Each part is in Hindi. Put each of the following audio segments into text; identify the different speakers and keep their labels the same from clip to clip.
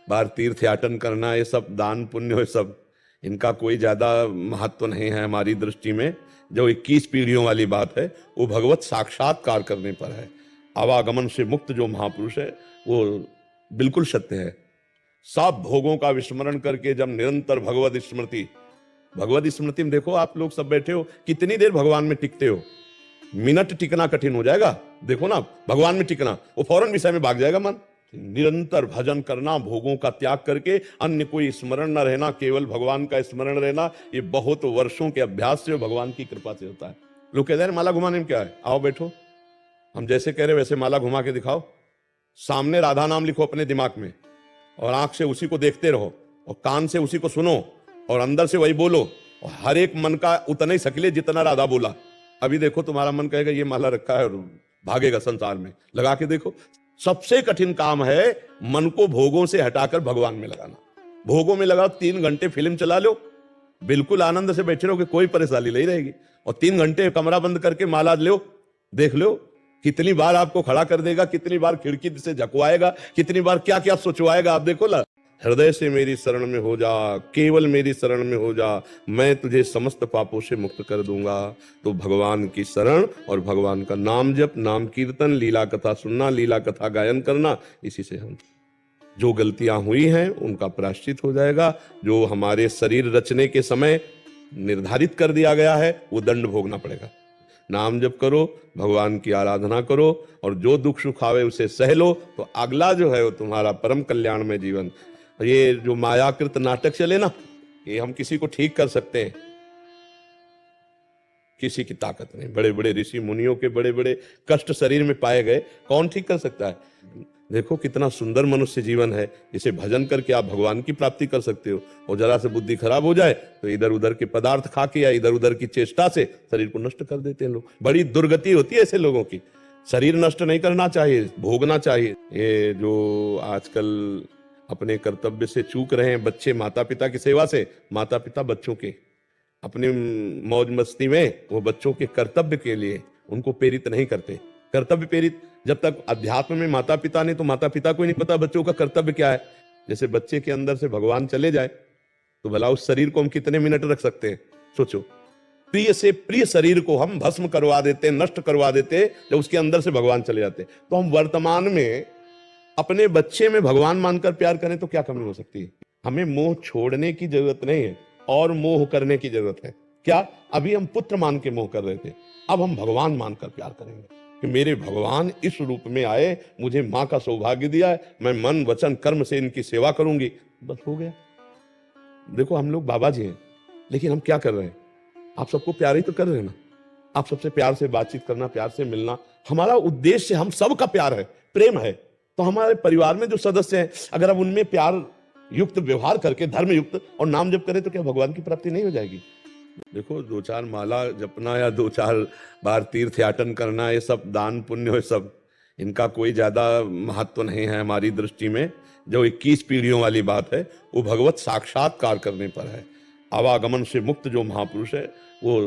Speaker 1: बार तीर्थ याटन करना, ये सब दान पुण्य, ये सब इनका कोई ज्यादा महत्व नहीं है हमारी दृष्टि में। जो 21 पीढ़ियों वाली बात है वो भगवत साक्षात्कार करने पर है। आवागमन से मुक्त जो महापुरुष है वो बिल्कुल सत्य है। सब भोगों का विस्मरण करके जब निरंतर भगवत स्मृति में देखो, आप लोग सब बैठे हो, कितनी देर भगवान में टिकते हो? मिनट टिकना कठिन हो जाएगा। देखो ना, भगवान में टिकना, वो फौरन विषय में भाग जाएगा मन। निरंतर भजन करना, भोगों का त्याग करके अन्य कोई स्मरण न रहना, केवल भगवान का स्मरण रहना, ये बहुत वर्षों के अभ्यास से, भगवान की कृपा से होता है। लोग कहते हैं माला घुमाने में क्या है, आओ बैठो, हम जैसे कह रहे वैसे माला घुमा के दिखाओ। सामने राधा नाम लिखो अपने दिमाग में, और आंख से उसी को देखते रहो, और कान से उसी को सुनो, और अंदर से वही बोलो, और हर एक मन का उतना ही सकले जितना राधा बोला। अभी देखो तुम्हारा मन कहेगा ये माला रखा है, और भागेगा संसार में। लगा के देखो। सबसे कठिन काम है मन को भोगों से हटाकर भगवान में लगाना। भोगों में लगाओ, 3 घंटे फिल्म चला लो, बिल्कुल आनंद से बैठे रहोगे, कोई परेशानी नहीं रहेगी। और 3 घंटे कमरा बंद करके माला लो, देख लो कितनी बार आपको खड़ा कर देगा, कितनी बार खिड़की से झकवाएगा, कितनी बार क्या क्या सोचवाएगा। आप देखो ना, हृदय से मेरी शरण में हो जा, केवल मेरी शरण में हो जा, मैं तुझे समस्त पापों से मुक्त कर दूंगा। तो भगवान की शरण और भगवान का नाम जप, नाम कीर्तन, लीला कथा सुनना, लीला कथा गायन करना, इसी से हम जो गलतियां हुई हैं उनका प्रायश्चित हो जाएगा। जो हमारे शरीर रचने के समय निर्धारित कर दिया गया है वो दंड भोगना पड़ेगा। नाम जप करो, भगवान की आराधना करो, और जो दुख सुख आवे उसे सह लो, तो अगला जो है वो तुम्हारा परम कल्याण में जीवन। ये जो मायाकृत नाटक चले ना, ये हम किसी को ठीक कर सकते हैं, किसी की ताकत नहीं। बड़े बड़े ऋषि मुनियों के बड़े बड़े कष्ट शरीर में पाए गए, कौन ठीक कर सकता है? देखो कितना सुंदर मनुष्य जीवन है, इसे भजन करके आप भगवान की प्राप्ति कर सकते हो। और जरा से बुद्धि खराब हो जाए तो इधर उधर के पदार्थ खा के या इधर उधर की चेष्टा से शरीर को नष्ट कर देते हैं लोग। बड़ी दुर्गति होती है ऐसे लोगों की। शरीर नष्ट नहीं करना चाहिए, भोगना चाहिए। ये जो आजकल अपने कर्तव्य से चूक रहे हैं बच्चे, माता पिता की सेवा से, माता पिता बच्चों के अपनी मौज मस्ती में वो बच्चों के कर्तव्य के लिए उनको प्रेरित नहीं करते। कर्तव्य प्रेरित जब तक अध्यात्म में माता पिता ने, तो माता पिता को ही नहीं पता बच्चों का कर्तव्य क्या है। जैसे बच्चे के अंदर से भगवान चले जाए तो भला उस शरीर को हम कितने मिनट रख सकते हैं? सोचो, प्रिय से प्रिय शरीर को हम भस्म करवा देते, नष्ट करवा देते, जब उसके अंदर से भगवान चले जाते। तो हम वर्तमान में अपने बच्चे में भगवान मानकर प्यार करें तो क्या कमी हो सकती है? हमें मोह छोड़ने की जरूरत नहीं है, और मोह करने की जरूरत है। क्या? अभी हम पुत्र मान के मोह कर रहे थे, अब हम भगवान मानकर प्यार करेंगे कि मेरे भगवान इस रूप में आए, मुझे मां का सौभाग्य दिया है, मैं मन वचन कर्म से इनकी सेवा करूंगी। बस हो गया। देखो हम लोग बाबा जी हैं, लेकिन हम क्या कर रहे हैं? आप सबको प्यार ही तो कर रहे हैं ना। आप सबसे प्यार से बातचीत करना, प्यार से मिलना, हमारा उद्देश्य हम सबका प्यार है, प्रेम है। तो हमारे परिवार में जो सदस्य हैं, अगर हम उनमें प्यार युक्त व्यवहार करके, धर्म युक्त और नाम जप करें, तो क्या भगवान की प्राप्ति नहीं हो जाएगी? देखो 2-4 माला जपना या 2-4 बार तीर्थ याटन करना, ये सब दान पुण्य, ये सब इनका कोई ज्यादा महत्व नहीं है हमारी दृष्टि में। जो 21 पीढ़ियों वाली बात है वो भगवत साक्षात्कार करने पर है। आवागमन से मुक्त जो महापुरुष है वो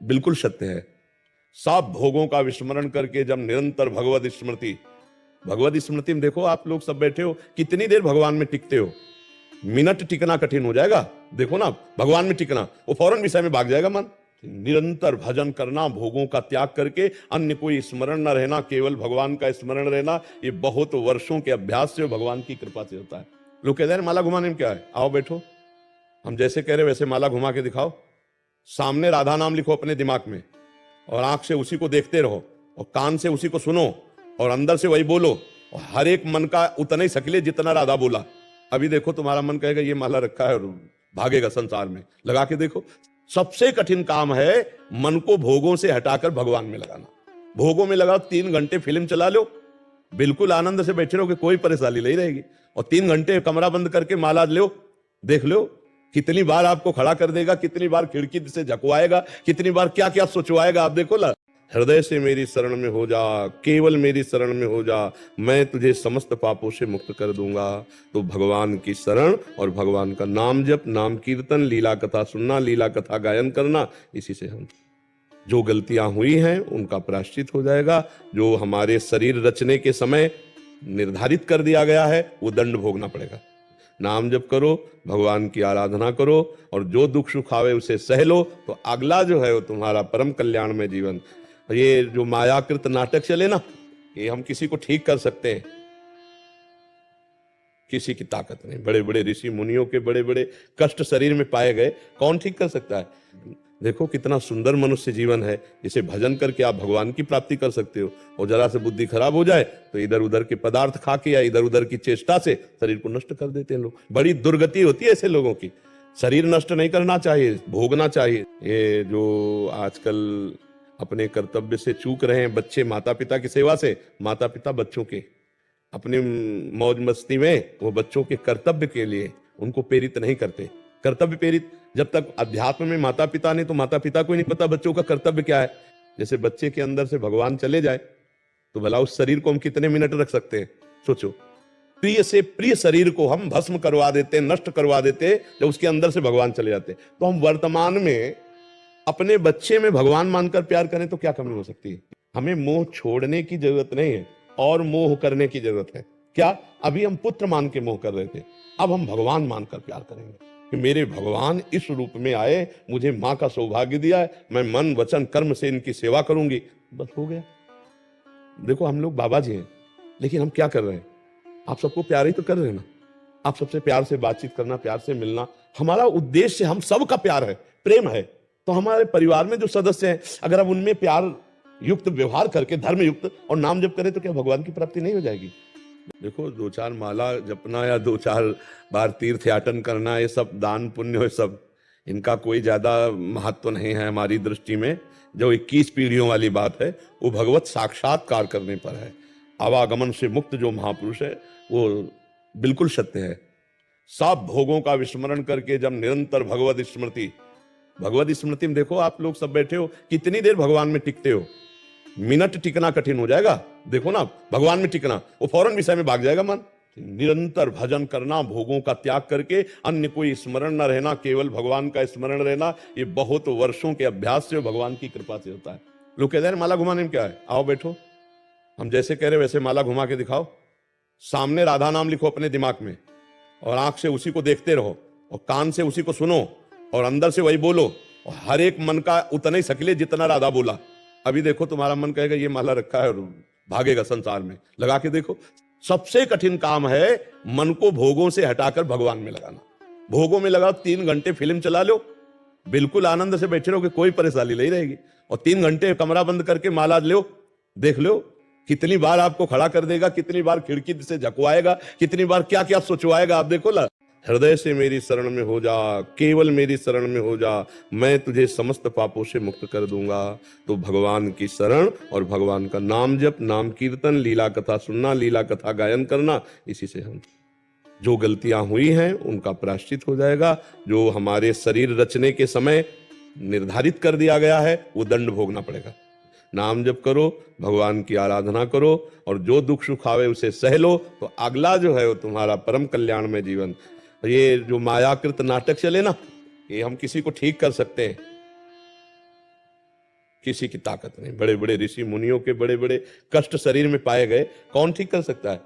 Speaker 1: बिल्कुल सत्य है। सब भोगों का विस्मरण करके जब निरंतर भगवत स्मृति में देखो, आप लोग सब बैठे हो, कितनी देर भगवान में टिकते हो? मिनट टिकना कठिन हो जाएगा। देखो ना, भगवान में टिकना, वो फौरन विषय में भाग जाएगा मन। निरंतर भजन करना, भोगों का त्याग करके अन्य कोई स्मरण न रहना, केवल भगवान का स्मरण रहना, ये बहुत वर्षों के अभ्यास से, भगवान की कृपा से होता है। लोग कहते हैं माला घुमाने में क्या है, आओ बैठो, हम जैसे कह रहे वैसे माला घुमा के दिखाओ। सामने राधा नाम लिखो अपने दिमाग में, और आंख से उसी को देखते रहो, और कान से उसी को सुनो, और अंदर से वही बोलो, और हर एक मन का उतना ही सकले जितना राधा बोला। अभी देखो तुम्हारा मन कहेगा ये माला रखा है, और भागेगा संसार में। लगा के देखो। सबसे कठिन काम है मन को भोगों से हटाकर भगवान में लगाना। भोगों में लगाओ, 3 घंटे फिल्म चला लो, बिल्कुल आनंद से बैठे रहोगे, कोई परेशानी नहीं रहेगी। और 3 घंटे कमरा बंद करके माला लो, देख लो कितनी बार आपको खड़ा कर देगा, कितनी बार खिड़की से झकवाएगा, कितनी बार क्या क्या सोचवाएगा। आप देखो ना, हृदय से मेरी शरण में हो जा, केवल मेरी शरण में हो जा, मैं तुझे समस्त पापों से मुक्त कर दूंगा। तो भगवान की शरण और भगवान का नाम जप, नाम कीर्तन, लीला कथा सुनना, लीला कथा गायन करना, इसी से हम जो गलतियां हुई हैं उनका प्रायश्चित हो जाएगा। जो हमारे शरीर रचने के समय निर्धारित कर दिया गया है वो दंड भोगना पड़ेगा। नाम जप करो, भगवान की आराधना करो, और जो दुख सुख आवे उसे सह लो, तो अगला जो है वो तुम्हारा परम कल्याण में जीवन। ये जो मायाकृत नाटक चले ना, ये हम किसी को ठीक कर सकते हैं? किसी की ताकत नहीं। बड़े बड़े ऋषि मुनियों के बड़े बड़े कष्ट शरीर में पाए गए, कौन ठीक कर सकता है? देखो कितना सुंदर मनुष्य जीवन है, जिसे भजन करके आप भगवान की प्राप्ति कर सकते हो। और जरा से बुद्धि खराब हो जाए तो इधर उधर के पदार्थ खा के या इधर उधर की चेष्टा से शरीर को नष्ट कर देते हैं लोग। बड़ी दुर्गति होती है ऐसे लोगों की। शरीर नष्ट नहीं करना चाहिए, भोगना चाहिए। ये जो आजकल अपने कर्तव्य से चूक रहे हैं बच्चे, माता पिता की सेवा से, माता पिता बच्चों के अपनी मौज मस्ती में वो बच्चों के कर्तव्य के लिए उनको प्रेरित नहीं करते। कर्तव्य प्रेरित जब तक अध्यात्म में माता पिता ने, तो माता पिता को ही नहीं पता बच्चों का कर्तव्य क्या है। जैसे बच्चे के अंदर से भगवान चले जाए तो भला उस शरीर को हम कितने मिनट रख सकते हैं? सोचो, प्रिय से प्रिय शरीर को हम भस्म करवा देते, नष्ट करवा देते, जब उसके अंदर से भगवान चले जाते। तो हम वर्तमान में अपने बच्चे में भगवान मानकर प्यार करें तो क्या कमी हो सकती है? हमें मोह छोड़ने की जरूरत नहीं है और मोह करने की जरूरत है। क्या अभी हम पुत्र मान के मोह कर रहे थे, अब हम भगवान मानकर प्यार करेंगे कि मेरे भगवान इस रूप में आए, मुझे माँ का सौभाग्य दिया है, मैं मन वचन कर्म से इनकी सेवा करूंगी, बस हो गया। देखो हम लोग बाबा जी हैं, लेकिन हम क्या कर रहे हैं? आप सबको प्यार ही तो कर रहे हैं ना। आप सबसे प्यार से बातचीत करना, प्यार से मिलना, हमारा उद्देश्य हम सबका प्यार है, प्रेम है। तो हमारे परिवार में जो सदस्य हैं, अगर हम उनमें प्यार युक्त व्यवहार करके, धर्म युक्त और नाम जप करें, तो क्या भगवान की प्राप्ति नहीं हो जाएगी? देखो, 2-4 माला जपना या 2-4 बार तीर्थ याटन करना, ये सब दान पुण्य, ये सब इनका कोई ज्यादा महत्व नहीं है हमारी दृष्टि में। जो 21 पीढ़ियों वाली बात है, वो भगवत साक्षात्कार करने पर है। आवागमन से मुक्त जो महापुरुष है वो बिल्कुल सत्य है। सब भोगों का विस्मरण करके जब निरंतर भगवत स्मृति में, देखो आप लोग सब बैठे हो, कितनी देर भगवान में टिकते हो? मिनट टिकना कठिन हो जाएगा। देखो ना, भगवान में टिकना, वो फौरन विषय में भाग जाएगा मन। निरंतर भजन करना, भोगों का त्याग करके, अन्य कोई स्मरण न रहना, केवल भगवान का स्मरण रहना, ये बहुत वर्षों के अभ्यास से, भगवान की कृपा से होता है। लोग कहते हैं माला घुमाने में क्या है, आओ बैठो, हम जैसे कह रहे वैसे माला घुमा के दिखाओ। सामने राधा नाम लिखो अपने दिमाग में, और आंख से उसी को देखते रहो, और कान से उसी को सुनो, और अंदर से वही बोलो, और हर एक मन का उतना ही सकले जितना राधा बोला। अभी देखो तुम्हारा मन कहेगा ये माला रखा है, और भागेगा संसार में। लगा के देखो। सबसे कठिन काम है मन को भोगों से हटाकर भगवान में लगाना। भोगों में लगाओ, 3 घंटे फिल्म चला लो, बिल्कुल आनंद से बैठे रहोगे, कोई परेशानी नहीं रहेगी। और 3 घंटे कमरा बंद करके माला लो, देख लो कितनी बार आपको खड़ा कर देगा, कितनी बार खिड़की से झकवाएगा, कितनी बार क्या क्या सोचवाएगा। आप देखो ला, हृदय से मेरी शरण में हो जा, केवल मेरी शरण में हो जा, मैं तुझे समस्त पापों से मुक्त कर दूंगा। तो भगवान की शरण और भगवान का नाम जप, नाम कीर्तन, लीला कथा सुनना, लीला कथा गायन करना, इसी से हम जो गलतियां हुई हैं उनका प्रायश्चित हो जाएगा। जो हमारे शरीर रचने के समय निर्धारित कर दिया गया है वो दंड भोगना पड़ेगा। नाम जप करो, भगवान की आराधना करो, और जो दुख सुख आवे उसे सह लो, तो अगला जो है वो तुम्हारा परम कल्याण में जीवन। ये जो मायाकृत नाटक चले ना, ये हम किसी को ठीक कर सकते हैं? किसी की ताकत नहीं। बड़े बड़े ऋषि मुनियों के बड़े बड़े कष्ट शरीर में पाए गए, कौन ठीक कर सकता है?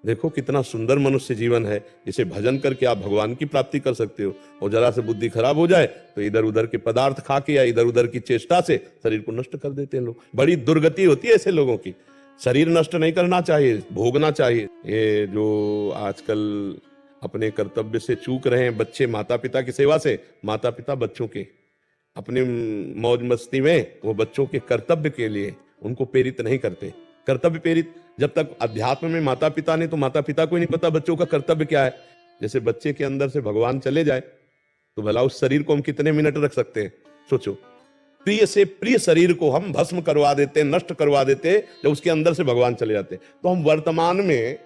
Speaker 1: देखो कितना सुंदर मनुष्य जीवन है, जिसे भजन करके आप भगवान की प्राप्ति कर सकते हो। और जरा से बुद्धि खराब हो जाए तो इधर उधर के पदार्थ खा के या इधर उधर की चेष्टा से शरीर को नष्ट कर देते हैं लोग। बड़ी दुर्गति होती है ऐसे लोगों की। शरीर नष्ट नहीं करना चाहिए, भोगना चाहिए। ये जो आजकल अपने कर्तव्य से चूक रहे हैं बच्चे, माता पिता की सेवा से, माता पिता बच्चों के अपनी मौज मस्ती में, वो बच्चों के कर्तव्य के लिए उनको प्रेरित नहीं करते। कर्तव्य प्रेरित जब तक अध्यात्म में माता पिता ने, तो माता पिता को ही नहीं पता बच्चों का कर्तव्य क्या है। जैसे बच्चे के अंदर से भगवान चले जाए तो भला उस शरीर को हम कितने मिनट रख सकते हैं? सोचो, प्रिय से प्रिय शरीर को हम भस्म करवा देते, नष्ट करवा देते, जब उसके अंदर से भगवान चले जाते। तो हम वर्तमान में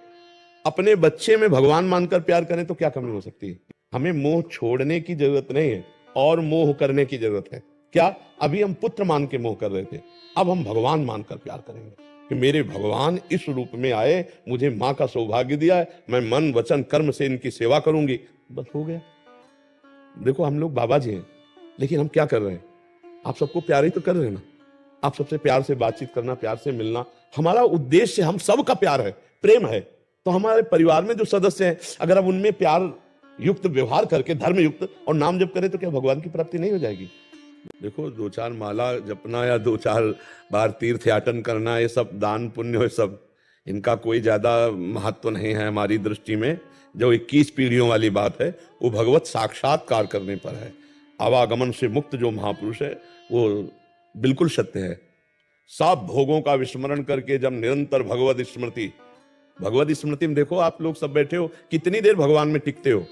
Speaker 1: अपने बच्चे में भगवान मानकर प्यार करें तो क्या कमी हो सकती है? हमें मोह छोड़ने की जरूरत नहीं है और मोह करने की जरूरत है। क्या अभी हम पुत्र मान के मोह कर रहे थे, अब हम भगवान मानकर प्यार करेंगे कि मेरे भगवान इस रूप में आए, मुझे माँ का सौभाग्य दिया है, मैं मन वचन कर्म से इनकी सेवा करूंगी, बस हो गया। देखो हम लोग बाबा जी हैं, लेकिन हम क्या कर रहे हैं? आप सबको प्यार ही तो कर रहे हैं ना। आप सबसे प्यार से बातचीत करना, प्यार से मिलना, हमारा उद्देश्य हम सबका प्यार है, प्रेम है। तो हमारे परिवार में जो सदस्य हैं, अगर हम उनमें प्यार युक्त व्यवहार करके, धर्म युक्त और नाम जप करें, तो क्या भगवान की प्राप्ति नहीं हो जाएगी? देखो, 2-4 माला जपना या 2-4 बार तीर्थ याटन करना, ये सब दान पुण्य, ये सब इनका कोई ज्यादा महत्व नहीं है हमारी दृष्टि में। जो 21 पीढ़ियों वाली बात है, वो भगवत साक्षात्कार करने पर है। आवागमन से मुक्त जो महापुरुष है, वो बिल्कुल सत्य है। सब भोगों का विस्मरण करके जब निरंतर भगवत स्मृति में, देखो आप लोग सब बैठे हो, कितनी देर भगवान में टिकते हो?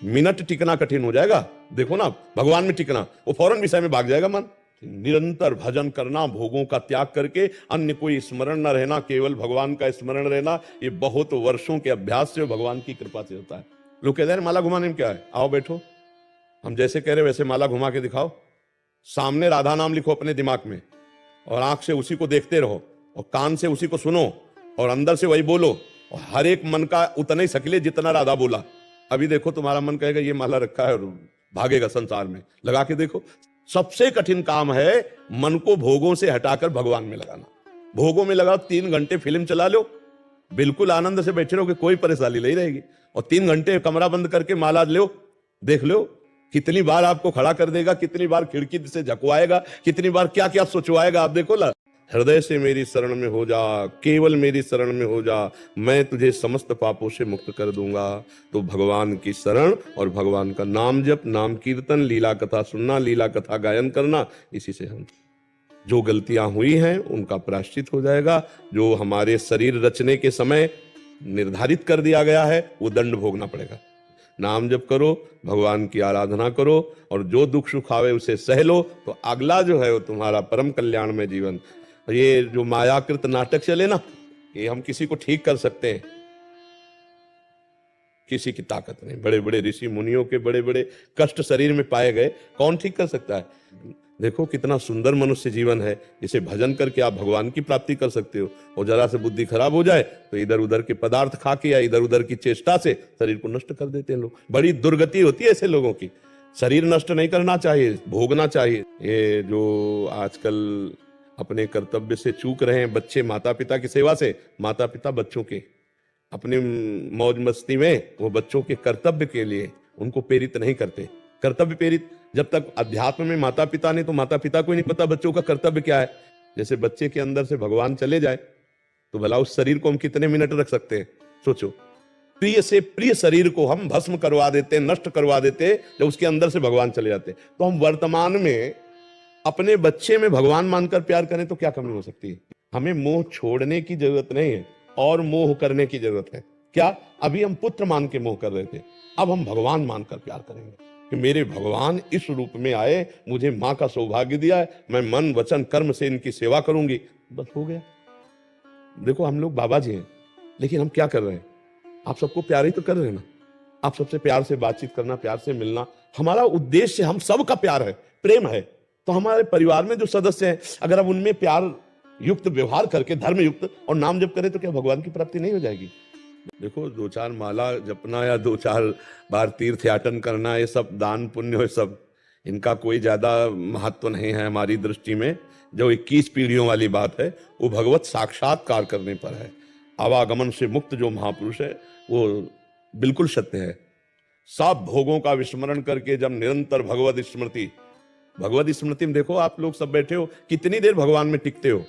Speaker 1: मिनट टिकना कठिन हो जाएगा। देखो ना, भगवान में टिकना, वो फौरन विषय में भाग जाएगा मन। निरंतर भजन करना, भोगों का त्याग करके अन्य कोई स्मरण न रहना, केवल भगवान का स्मरण रहना, ये बहुत वर्षों के अभ्यास से, भगवान की कृपा से होता है। लोग कहते हैं माला घुमाने में क्या है, आओ बैठो, हम जैसे कह रहे वैसे माला घुमा के दिखाओ। सामने राधा नाम लिखो अपने दिमाग में, और आंख से उसी को देखते रहो, और कान से उसी को सुनो, और अंदर से वही बोलो, और हर एक मन का उतना ही सकले जितना राधा बोला। अभी देखो, तुम्हारा मन कहेगा ये माला रखा है और भागेगा संसार में। लगा के देखो। सबसे कठिन काम है मन को भोगों से हटाकर भगवान में लगाना। भोगों में लगाओ, 3 घंटे फिल्म चला लो, बिल्कुल आनंद से बैठे रहोगे, कोई परेशानी नहीं रहेगी। और 3 घंटे कमरा बंद करके माला लो, देख लो कितनी बार आपको खड़ा कर देगा, कितनी बार खिड़की से झकवाएगा, कितनी बार क्या क्या सोचवाएगा। आप देखो ला, हृदय से मेरी शरण में हो जा, केवल मेरी शरण में हो जा, मैं तुझे समस्त पापों से मुक्त कर दूंगा। तो भगवान की शरण और भगवान का नाम जप, नाम कीर्तन, लीला कथा सुनना, लीला कथा गायन करना, इसी से हम जो गलतियां हुई हैं उनका प्रायश्चित हो जाएगा। जो हमारे शरीर रचने के समय निर्धारित कर दिया गया है, वो दंड भोगना पड़ेगा। नाम जप करो, भगवान की आराधना करो, और जो दुख सुख आवे उसे सह लो, तो अगला जो है वो तुम्हारा परम कल्याण में जीवन। ये जो मायाकृत नाटक चले ना, ये हम किसी को ठीक कर सकते हैं, किसी की ताकत नहीं। बड़े बड़े ऋषि मुनियों के बड़े बड़े कष्ट शरीर में पाए गए, कौन ठीक कर सकता है? देखो कितना सुंदर मनुष्य जीवन है, इसे भजन करके आप भगवान की प्राप्ति कर सकते हो। और जरा से बुद्धि खराब हो जाए तो इधर उधर के पदार्थ खा के या इधर उधर की चेष्टा से शरीर को नष्ट कर देते हैं लोग। बड़ी दुर्गति होती है ऐसे लोगों की। शरीर नष्ट नहीं करना चाहिए, भोगना चाहिए। ये जो आजकल अपने कर्तव्य से चूक रहे हैं बच्चे, माता पिता की सेवा से, माता पिता बच्चों के अपनी मौज मस्ती में वो बच्चों के कर्तव्य के लिए उनको प्रेरित नहीं करते। कर्तव्य प्रेरित जब तक अध्यात्म में माता पिता ने, तो माता पिता को ही नहीं पता बच्चों का कर्तव्य क्या है। जैसे बच्चे के अंदर से भगवान चले जाए तो भला उस शरीर को हम कितने मिनट रख सकते हैं? सोचो, प्रिय से प्रिय शरीर को हम भस्म करवा देते, नष्ट करवा देते, जब उसके अंदर से भगवान चले जाते। तो हम वर्तमान में अपने बच्चे में भगवान मानकर प्यार करें तो क्या कमी हो सकती है? हमें मोह छोड़ने की जरूरत नहीं है, और मोह करने की जरूरत है। क्या अभी हम पुत्र मान के मोह कर रहे थे, अब हम भगवान मानकर प्यार करेंगे कि मेरे भगवान इस रूप में आए, मुझे माँ का सौभाग्य दिया है, मैं मन वचन कर्म से इनकी सेवा करूंगी, बस हो गया। देखो हम लोग बाबा जी हैं, लेकिन हम क्या कर रहे हैं? आप सबको प्यार ही तो कर रहे हैं ना। आप सबसे प्यार से बातचीत करना, प्यार से मिलना, हमारा उद्देश्य हम सबका प्यार है, प्रेम है। तो हमारे परिवार में जो सदस्य हैं, अगर हम उनमें प्यार युक्त व्यवहार करके, धर्म युक्त और नाम जप करें, तो क्या भगवान की प्राप्ति नहीं हो जाएगी? देखो, 2-4 माला जपना या 2-4 बार तीर्थ याटन करना, ये सब दान पुण्य, ये सब इनका कोई ज्यादा महत्व नहीं है हमारी दृष्टि में। जो 21 पीढ़ियों वाली बात है, वो भगवत साक्षात्कार करने पर है। आवागमन से मुक्त जो महापुरुष है, वो बिल्कुल सत्य है। सब भोगों का विस्मरण करके जब निरंतर भगवत स्मृति में, देखो आप लोग सब बैठे हो, कितनी देर भगवान में टिकते हो?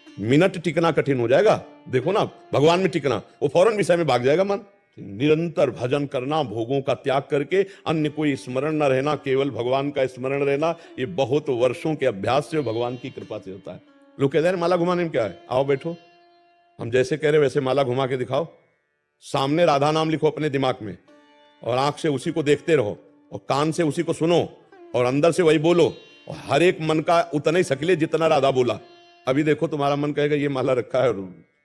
Speaker 1: मिनट टिकना कठिन हो जाएगा। देखो ना, भगवान में टिकना, वो फौरन विषय में भाग जाएगा मन। निरंतर भजन करना, भोगों का त्याग करके अन्य कोई स्मरण न रहना, केवल भगवान का स्मरण रहना, ये बहुत वर्षों के अभ्यास से, भगवान की कृपा से होता है। लोग कहते हैं माला घुमाने में क्या है, आओ बैठो, हम जैसे कह रहे वैसे माला घुमा के दिखाओ। सामने राधा नाम लिखो अपने दिमाग में, और आंख से उसी को देखते रहो, और कान से उसी को सुनो, और अंदर से वही बोलो, और हर एक मन का उतना ही सकले जितना राधा बोला। अभी देखो, तुम्हारा मन कहेगा ये माला रखा है और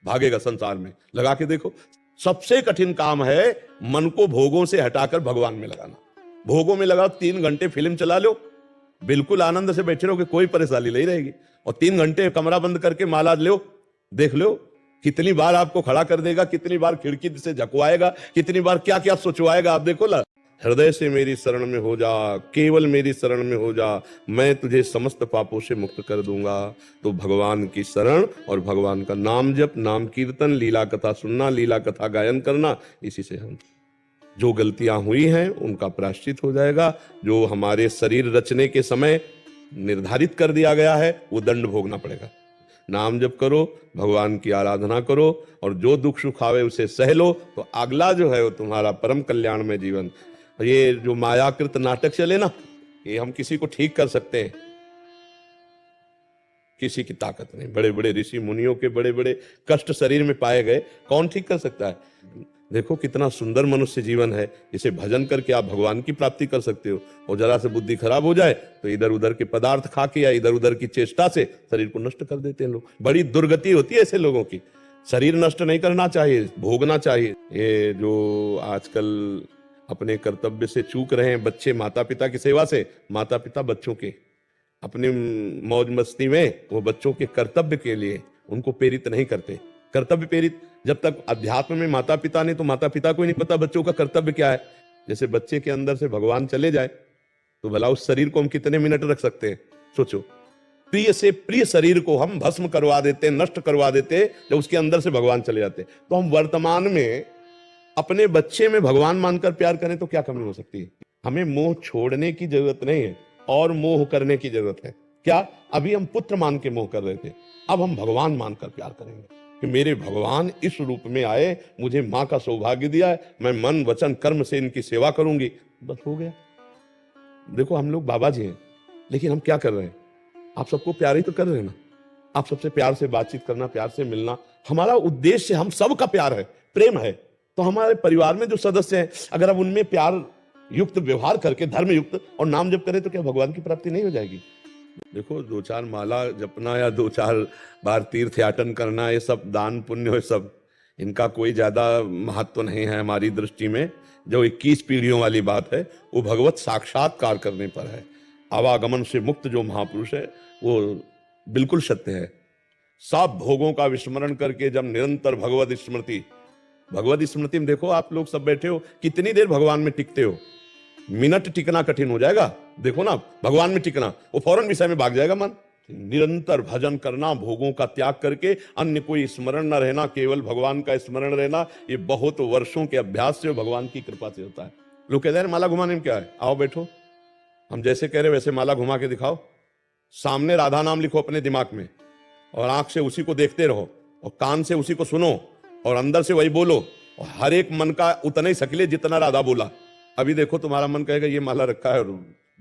Speaker 1: भागेगा संसार में। लगा के देखो। सबसे कठिन काम है मन को भोगों से हटाकर भगवान में लगाना। भोगों में लगाओ, 3 घंटे फिल्म चला लो, बिल्कुल आनंद से बैठे रहोगे, कोई परेशानी नहीं रहेगी। और 3 घंटे कमरा बंद करके माला लो, देख लो कितनी बार आपको खड़ा कर देगा, कितनी बार खिड़की से झकवाएगा, कितनी बार क्या क्या सोचवाएगा। आप देखो ला, हृदय से मेरी शरण में हो जा, केवल मेरी शरण में हो जा, मैं तुझे समस्त पापों से मुक्त कर दूंगा। तो भगवान की शरण और भगवान का नाम जप, नाम कीर्तन, लीला कथा सुनना, लीला कथा गायन करना, इसी से हम जो गलतियां हुई हैं उनका प्रायश्चित हो जाएगा। जो हमारे शरीर रचने के समय निर्धारित कर दिया गया है वो दंड भोगना पड़ेगा। नाम जप करो, भगवान की आराधना करो और जो दुख सुख आवे उसे सह लो, तो अगला जो है वो तुम्हारा परम कल्याण में जीवन। ये जो मायाकृत नाटक चले ना, ये हम किसी को ठीक कर सकते हैं, किसी की ताकत नहीं। बड़े बड़े ऋषि मुनियों के बड़े बड़े कष्ट शरीर में पाए गए, कौन ठीक कर सकता है? देखो कितना सुंदर मनुष्य जीवन है, इसे भजन करके आप भगवान की प्राप्ति कर सकते हो। और जरा से बुद्धि खराब हो जाए तो इधर उधर के पदार्थ खा के या इधर उधर की चेष्टा से शरीर को नष्ट कर देते हैं लोग। बड़ी दुर्गति होती है ऐसे लोगों की। शरीर नष्ट नहीं करना चाहिए, भोगना चाहिए। ये जो आजकल अपने कर्तव्य से चूक रहे हैं बच्चे माता पिता की सेवा से, माता पिता बच्चों के अपनी मौज मस्ती में वो बच्चों के कर्तव्य के लिए उनको प्रेरित नहीं करते। कर्तव्य प्रेरित जब तक अध्यात्म में माता पिता ने, तो माता पिता को ही नहीं पता बच्चों का कर्तव्य क्या है। जैसे बच्चे के अंदर से भगवान चले जाए तो भला उस शरीर को हम कितने मिनट रख सकते हैं? सोचो, प्रिय से प्रिय शरीर को हम भस्म करवा देते, नष्ट करवा देते जब उसके अंदर से भगवान चले जाते। तो हम वर्तमान में अपने बच्चे में भगवान मानकर प्यार करें तो क्या कमी हो सकती है? हमें मोह छोड़ने की जरूरत नहीं है और मोह करने की जरूरत है। क्या अभी हम पुत्र मान के मोह कर रहे थे, अब हम भगवान मानकर प्यार करेंगे कि मेरे भगवान इस रूप में आए, मुझे मां का सौभाग्य दिया है, मैं मन वचन कर्म से इनकी सेवा करूंगी, बस हो गया। देखो हम लोग बाबा जी हैं, लेकिन हम क्या कर रहे हैं? आप सबको प्यार ही तो कर रहे हैं ना। आप सबसे प्यार से बातचीत करना, प्यार से मिलना, हमारा उद्देश्य हम सबका प्यार है, प्रेम है। तो हमारे परिवार में जो सदस्य हैं, अगर हम उनमें प्यार युक्त व्यवहार करके, धर्म युक्त और नाम जप करें, तो क्या भगवान की प्राप्ति नहीं हो जाएगी? देखो, 2-4 माला जपना या 2-4 बार तीर्थ याटन करना, ये सब दान पुण्य है, सब इनका कोई ज्यादा महत्व नहीं है हमारी दृष्टि में। जो 21 पीढ़ियों वाली बात है वो भगवत साक्षात्कार करने पर है। आवागमन से मुक्त जो महापुरुष है वो बिल्कुल सत्य है। सब भोगों का विस्मरण करके जब निरंतर भगवत स्मृति में, देखो आप लोग सब बैठे हो, कितनी देर भगवान में टिकते हो? मिनट टिकना कठिन हो जाएगा। देखो ना, भगवान में टिकना, वो फौरन विषय में भाग जाएगा मन। निरंतर भजन करना, भोगों का त्याग करके अन्य कोई स्मरण न रहना, केवल भगवान का स्मरण रहना, ये बहुत वर्षों के अभ्यास से भगवान की कृपा से होता है। लोग कहते हैं माला घुमाने में क्या है, आओ बैठो, हम जैसे कह रहे वैसे माला घुमा के दिखाओ। सामने राधा नाम लिखो अपने दिमाग में और आंख से उसी को देखते रहो और कान से उसी को सुनो और अंदर से वही बोलो, और हर एक मन का उतना ही सकले जितना राधा बोला। अभी देखो तुम्हारा मन कहेगा ये माला रखा है और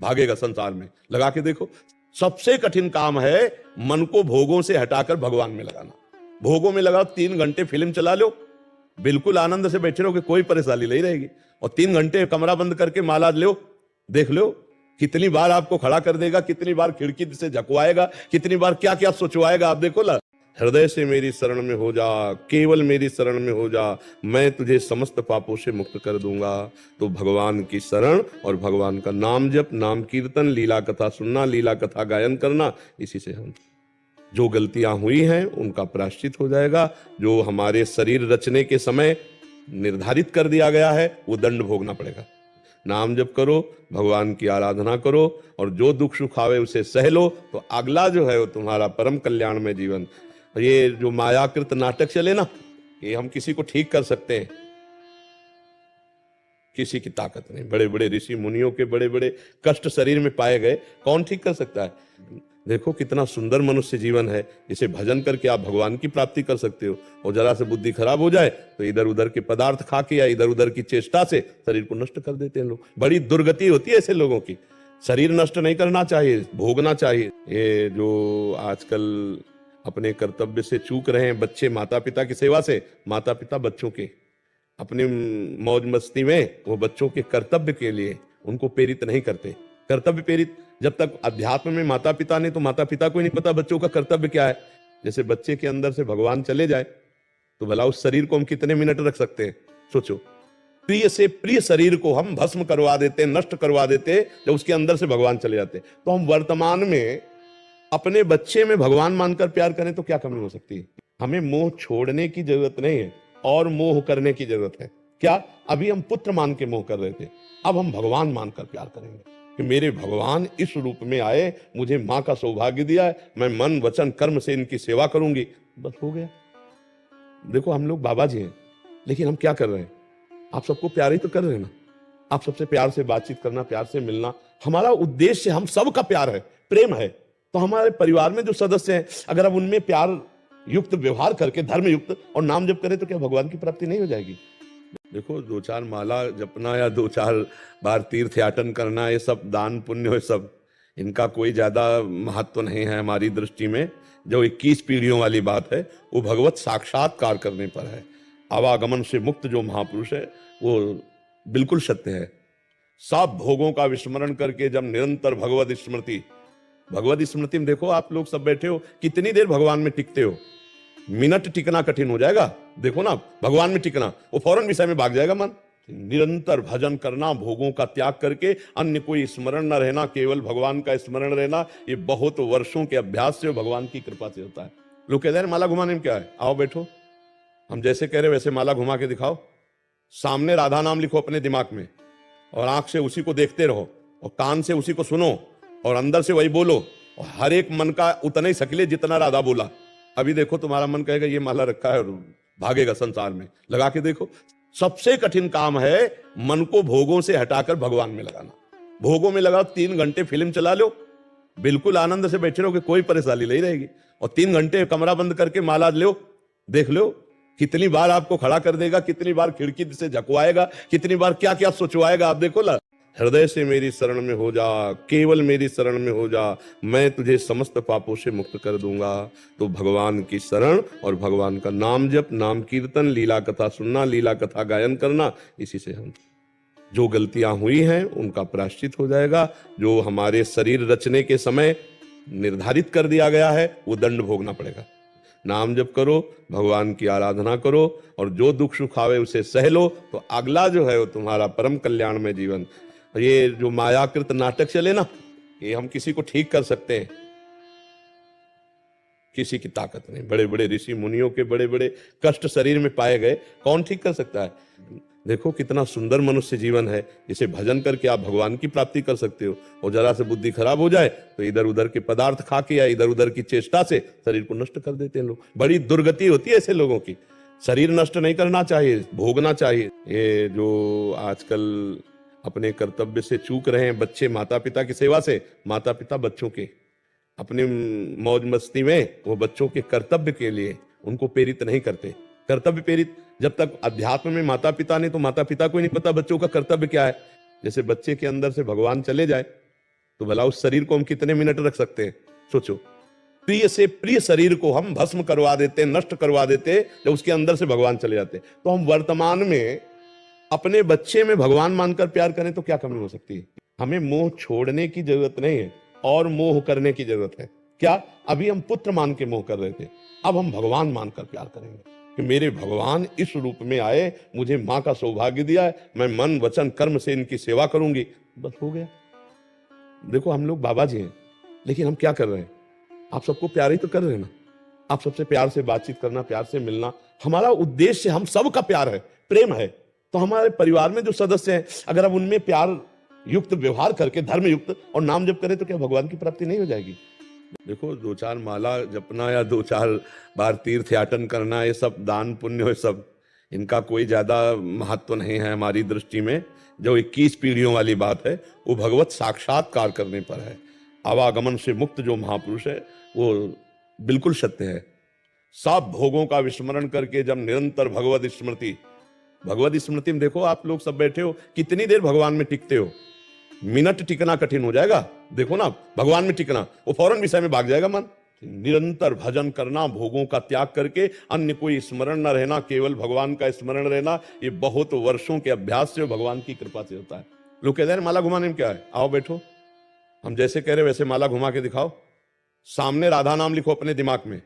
Speaker 1: भागेगा संसार में। लगा के देखो। सबसे कठिन काम है मन को भोगों से हटाकर भगवान में लगाना। भोगों में लगाओ, 3 घंटे फिल्म चला लो, बिल्कुल आनंद से बैठे रहोगे, कोई परेशानी नहीं रहेगी। और 3 घंटे कमरा बंद करके माला लो, देख लो कितनी बार आपको खड़ा कर देगा, कितनी बार खिड़की से झकवाएगा, कितनी बार क्या क्या सोचवाएगा। आप देखो ला। हृदय से मेरी शरण में हो जा, केवल मेरी शरण में हो जा, मैं तुझे समस्त पापों से मुक्त कर दूंगा। तो भगवान की शरण और भगवान का नाम जप, नाम कीर्तन, लीला कथा सुनना, लीला कथा गायन करना, इसी से हम जो गलतियां हुई हैं उनका प्रायश्चित हो जाएगा। जो हमारे शरीर रचने के समय निर्धारित कर दिया गया है वो दंड भोगना पड़ेगा। नाम जप करो, भगवान की आराधना करो और जो दुख सुख आवे उसे सह लो, तो अगला जो है वो तुम्हारा परम कल्याण में जीवन। ये जो मायाकृत नाटक चले ना, ये हम किसी को ठीक कर सकते हैं, किसी की ताकत नहीं। बड़े बड़े ऋषि मुनियों के बड़े बड़े कष्ट शरीर में पाए गए, कौन ठीक कर सकता है? देखो कितना सुंदर मनुष्य जीवन है, इसे भजन करके आप भगवान की प्राप्ति कर सकते हो। और जरा से बुद्धि खराब हो जाए तो इधर उधर के पदार्थ खा के या इधर उधर की चेष्टा से शरीर को नष्ट कर देते हैं लोग। बड़ी दुर्गति होती है ऐसे लोगों की। शरीर नष्ट नहीं करना चाहिए, भोगना चाहिए। ये जो आजकल अपने कर्तव्य से चूक रहे हैं बच्चे माता पिता की सेवा से, माता पिता बच्चों के अपनी मौज मस्ती में वो बच्चों के कर्तव्य के लिए उनको प्रेरित नहीं करते। कर्तव्य प्रेरित जब तक अध्यात्म में माता पिता ने, तो माता पिता को ही नहीं पता बच्चों का कर्तव्य क्या है। जैसे बच्चे के अंदर से भगवान चले जाए तो भला उस शरीर को हम कितने मिनट रख सकते हैं? सोचो, प्रिय से प्रिय शरीर को हम भस्म करवा देते, नष्ट करवा देते जब उसके अंदर से भगवान चले जाते। तो हम वर्तमान में अपने बच्चे में भगवान मानकर प्यार करें तो क्या कमी हो सकती है? हमें मोह छोड़ने की जरूरत नहीं है और मोह करने की जरूरत है। क्या अभी हम पुत्र मान के मोह कर रहे थे, अब हम भगवान मानकर प्यार करेंगे कि मेरे भगवान इस रूप में आए, मुझे माँ का सौभाग्य दिया है, मैं मन वचन कर्म से इनकी सेवा करूंगी। बस हो गया। देखो हम लोग बाबा जी हैं, लेकिन हम क्या कर रहे हैं? आप सबको प्यार ही तो कर रहे हैं ना। आप सबसे प्यार से बातचीत करना, प्यार से मिलना, हमारा उद्देश्य हम सबका प्यार है, प्रेम है। तो हमारे परिवार में जो सदस्य हैं, अगर हम उनमें प्यार युक्त व्यवहार करके, धर्म युक्त और नाम जप करें, तो क्या भगवान की प्राप्ति नहीं हो जाएगी? देखो, 2-4 माला जपना या 2-4 बार तीर्थ याटन करना, ये सब दान पुण्य हो, सब इनका कोई ज्यादा महत्व नहीं है हमारी दृष्टि में। जो 21 पीढ़ियों वाली बात है, वो भगवत साक्षात्कार करने पर है। आवागमन से मुक्त जो महापुरुष है, वो बिल्कुल सत्य है। सब भोगों का विस्मरण करके जब निरंतर भगवत स्मृति में, देखो आप लोग सब बैठे हो, कितनी देर भगवान में टिकते हो? मिनट टिकना कठिन हो जाएगा। देखो ना, भगवान में टिकना, वो फौरन विषय में भाग जाएगा मन। निरंतर भजन करना, भोगों का त्याग करके अन्य कोई स्मरण न रहना, केवल भगवान का स्मरण रहना, ये बहुत वर्षों के अभ्यास से, भगवान की कृपा से होता है। लोग कहते हैं माला घुमाने में क्या है, आओ बैठो, हम जैसे कह रहे वैसे माला घुमा के दिखाओ। सामने राधा नाम लिखो अपने दिमाग में, और आंख से उसी को देखते रहो, और कान से उसी को सुनो, और अंदर से वही बोलो, और हर एक मन का उतना ही सकले जितना राधा बोला। अभी देखो तुम्हारा मन कहेगा ये माला रखा है और भागेगा संसार में। लगा के देखो। सबसे कठिन काम है मन को भोगों से हटाकर भगवान में लगाना। भोगों में लगाओ, 3 घंटे फिल्म चला लो, बिल्कुल आनंद से बैठे रहोगे, कोई परेशानी नहीं रहेगी। और 3 घंटे कमरा बंद करके माला लो, देख लो कितनी बार आपको खड़ा कर देगा, कितनी बार खिड़की से झकवाएगा, कितनी बार क्या क्या सोचवाएगा। आप देखो ना, हृदय से मेरी शरण में हो जा, केवल मेरी शरण में हो जा, मैं तुझे समस्त पापों से मुक्त कर दूंगा। तो भगवान की शरण और भगवान का नाम जप, नाम कीर्तन, लीला कथा सुनना, लीला कथा गायन करना, इसी से हम जो गलतियां हुई हैं उनका प्रायश्चित हो जाएगा। जो हमारे शरीर रचने के समय निर्धारित कर दिया गया है, वो दंड भोगना पड़ेगा। नाम जप करो, भगवान की आराधना करो, और जो दुख सुख आवे उसे सह लो, तो अगला जो है वो तुम्हारा परम कल्याण में जीवन। ये जो मायाकृत नाटक चले ना, ये हम किसी को ठीक कर सकते हैं, किसी की ताकत नहीं। बड़े बड़े ऋषि मुनियों के बड़े बड़े कष्ट शरीर में पाए गए, कौन ठीक कर सकता है? देखो कितना सुंदर मनुष्य जीवन है, जिसे भजन करके आप भगवान की प्राप्ति कर सकते हो। और जरा से बुद्धि खराब हो जाए तो इधर उधर के पदार्थ खा के या इधर उधर की चेष्टा से शरीर को नष्ट कर देते हैं लोग। बड़ी दुर्गति होती है ऐसे लोगों की। शरीर नष्ट नहीं करना चाहिए, भोगना चाहिए। ये जो आजकल अपने कर्तव्य से चूक रहे हैं बच्चे, माता पिता की सेवा से, माता पिता बच्चों के अपने मौज मस्ती में, वो बच्चों के कर्तव्य के लिए उनको प्रेरित नहीं करते। कर्तव्य प्रेरित जब तक अध्यात्म में माता पिता ने, तो माता पिता को ही नहीं पता बच्चों का कर्तव्य क्या है। जैसे बच्चे के अंदर से भगवान चले जाए तो भला उस शरीर को हम कितने मिनट रख सकते हैं? सोचो, प्रिय से प्रिय शरीर को हम भस्म करवा देते, नष्ट करवा देते, जब उसके अंदर से भगवान चले जाते। तो हम वर्तमान में अपने बच्चे में भगवान मानकर प्यार करें तो क्या कमी हो सकती है? हमें मोह छोड़ने की जरूरत नहीं है, और मोह करने की जरूरत है। क्या अभी हम पुत्र मान के मोह कर रहे थे, अब हम भगवान मानकर प्यार करेंगे कि मेरे भगवान इस रूप में आए, मुझे माँ का सौभाग्य दिया है, मैं मन वचन कर्म से इनकी सेवा करूंगी। बस हो गया। देखो हम लोग बाबा जी हैं, लेकिन हम क्या कर रहे हैं? आप सबको प्यार ही तो कर रहे हैं ना। आप सबसे प्यार से बातचीत करना, प्यार से मिलना, हमारा उद्देश्य हम सबका प्यार है, प्रेम है। तो हमारे परिवार में जो सदस्य हैं, अगर हम उनमें प्यार युक्त व्यवहार करके, धर्म युक्त और नाम जप करें, तो क्या भगवान की प्राप्ति नहीं हो जाएगी? देखो, 2-4 माला जपना या 2-4 बार तीर्थ याटन करना, ये सब दान पुण्य हो, सब इनका कोई ज्यादा महत्व नहीं है हमारी दृष्टि में। जो 21 पीढ़ियों वाली बात है, वो भगवत साक्षात्कार करने पर है। आवागमन से मुक्त जो महापुरुष है, वो बिल्कुल सत्य है। सब भोगों का विस्मरण करके जब निरंतर भगवत स्मृति में, देखो आप लोग सब बैठे हो, कितनी देर भगवान में टिकते हो? मिनट टिकना कठिन हो जाएगा। देखो ना, भगवान में टिकना, वो फौरन विषय में भाग जाएगा मन। निरंतर भजन करना, भोगों का त्याग करके अन्य कोई स्मरण न रहना, केवल भगवान का स्मरण रहना, ये बहुत वर्षों के अभ्यास से, भगवान की कृपा से होता है। लोग कहते हैं माला घुमाने में क्या है, आओ बैठो, हम जैसे कह रहे वैसे माला घुमा के दिखाओ। सामने राधा नाम लिखो अपने दिमाग में,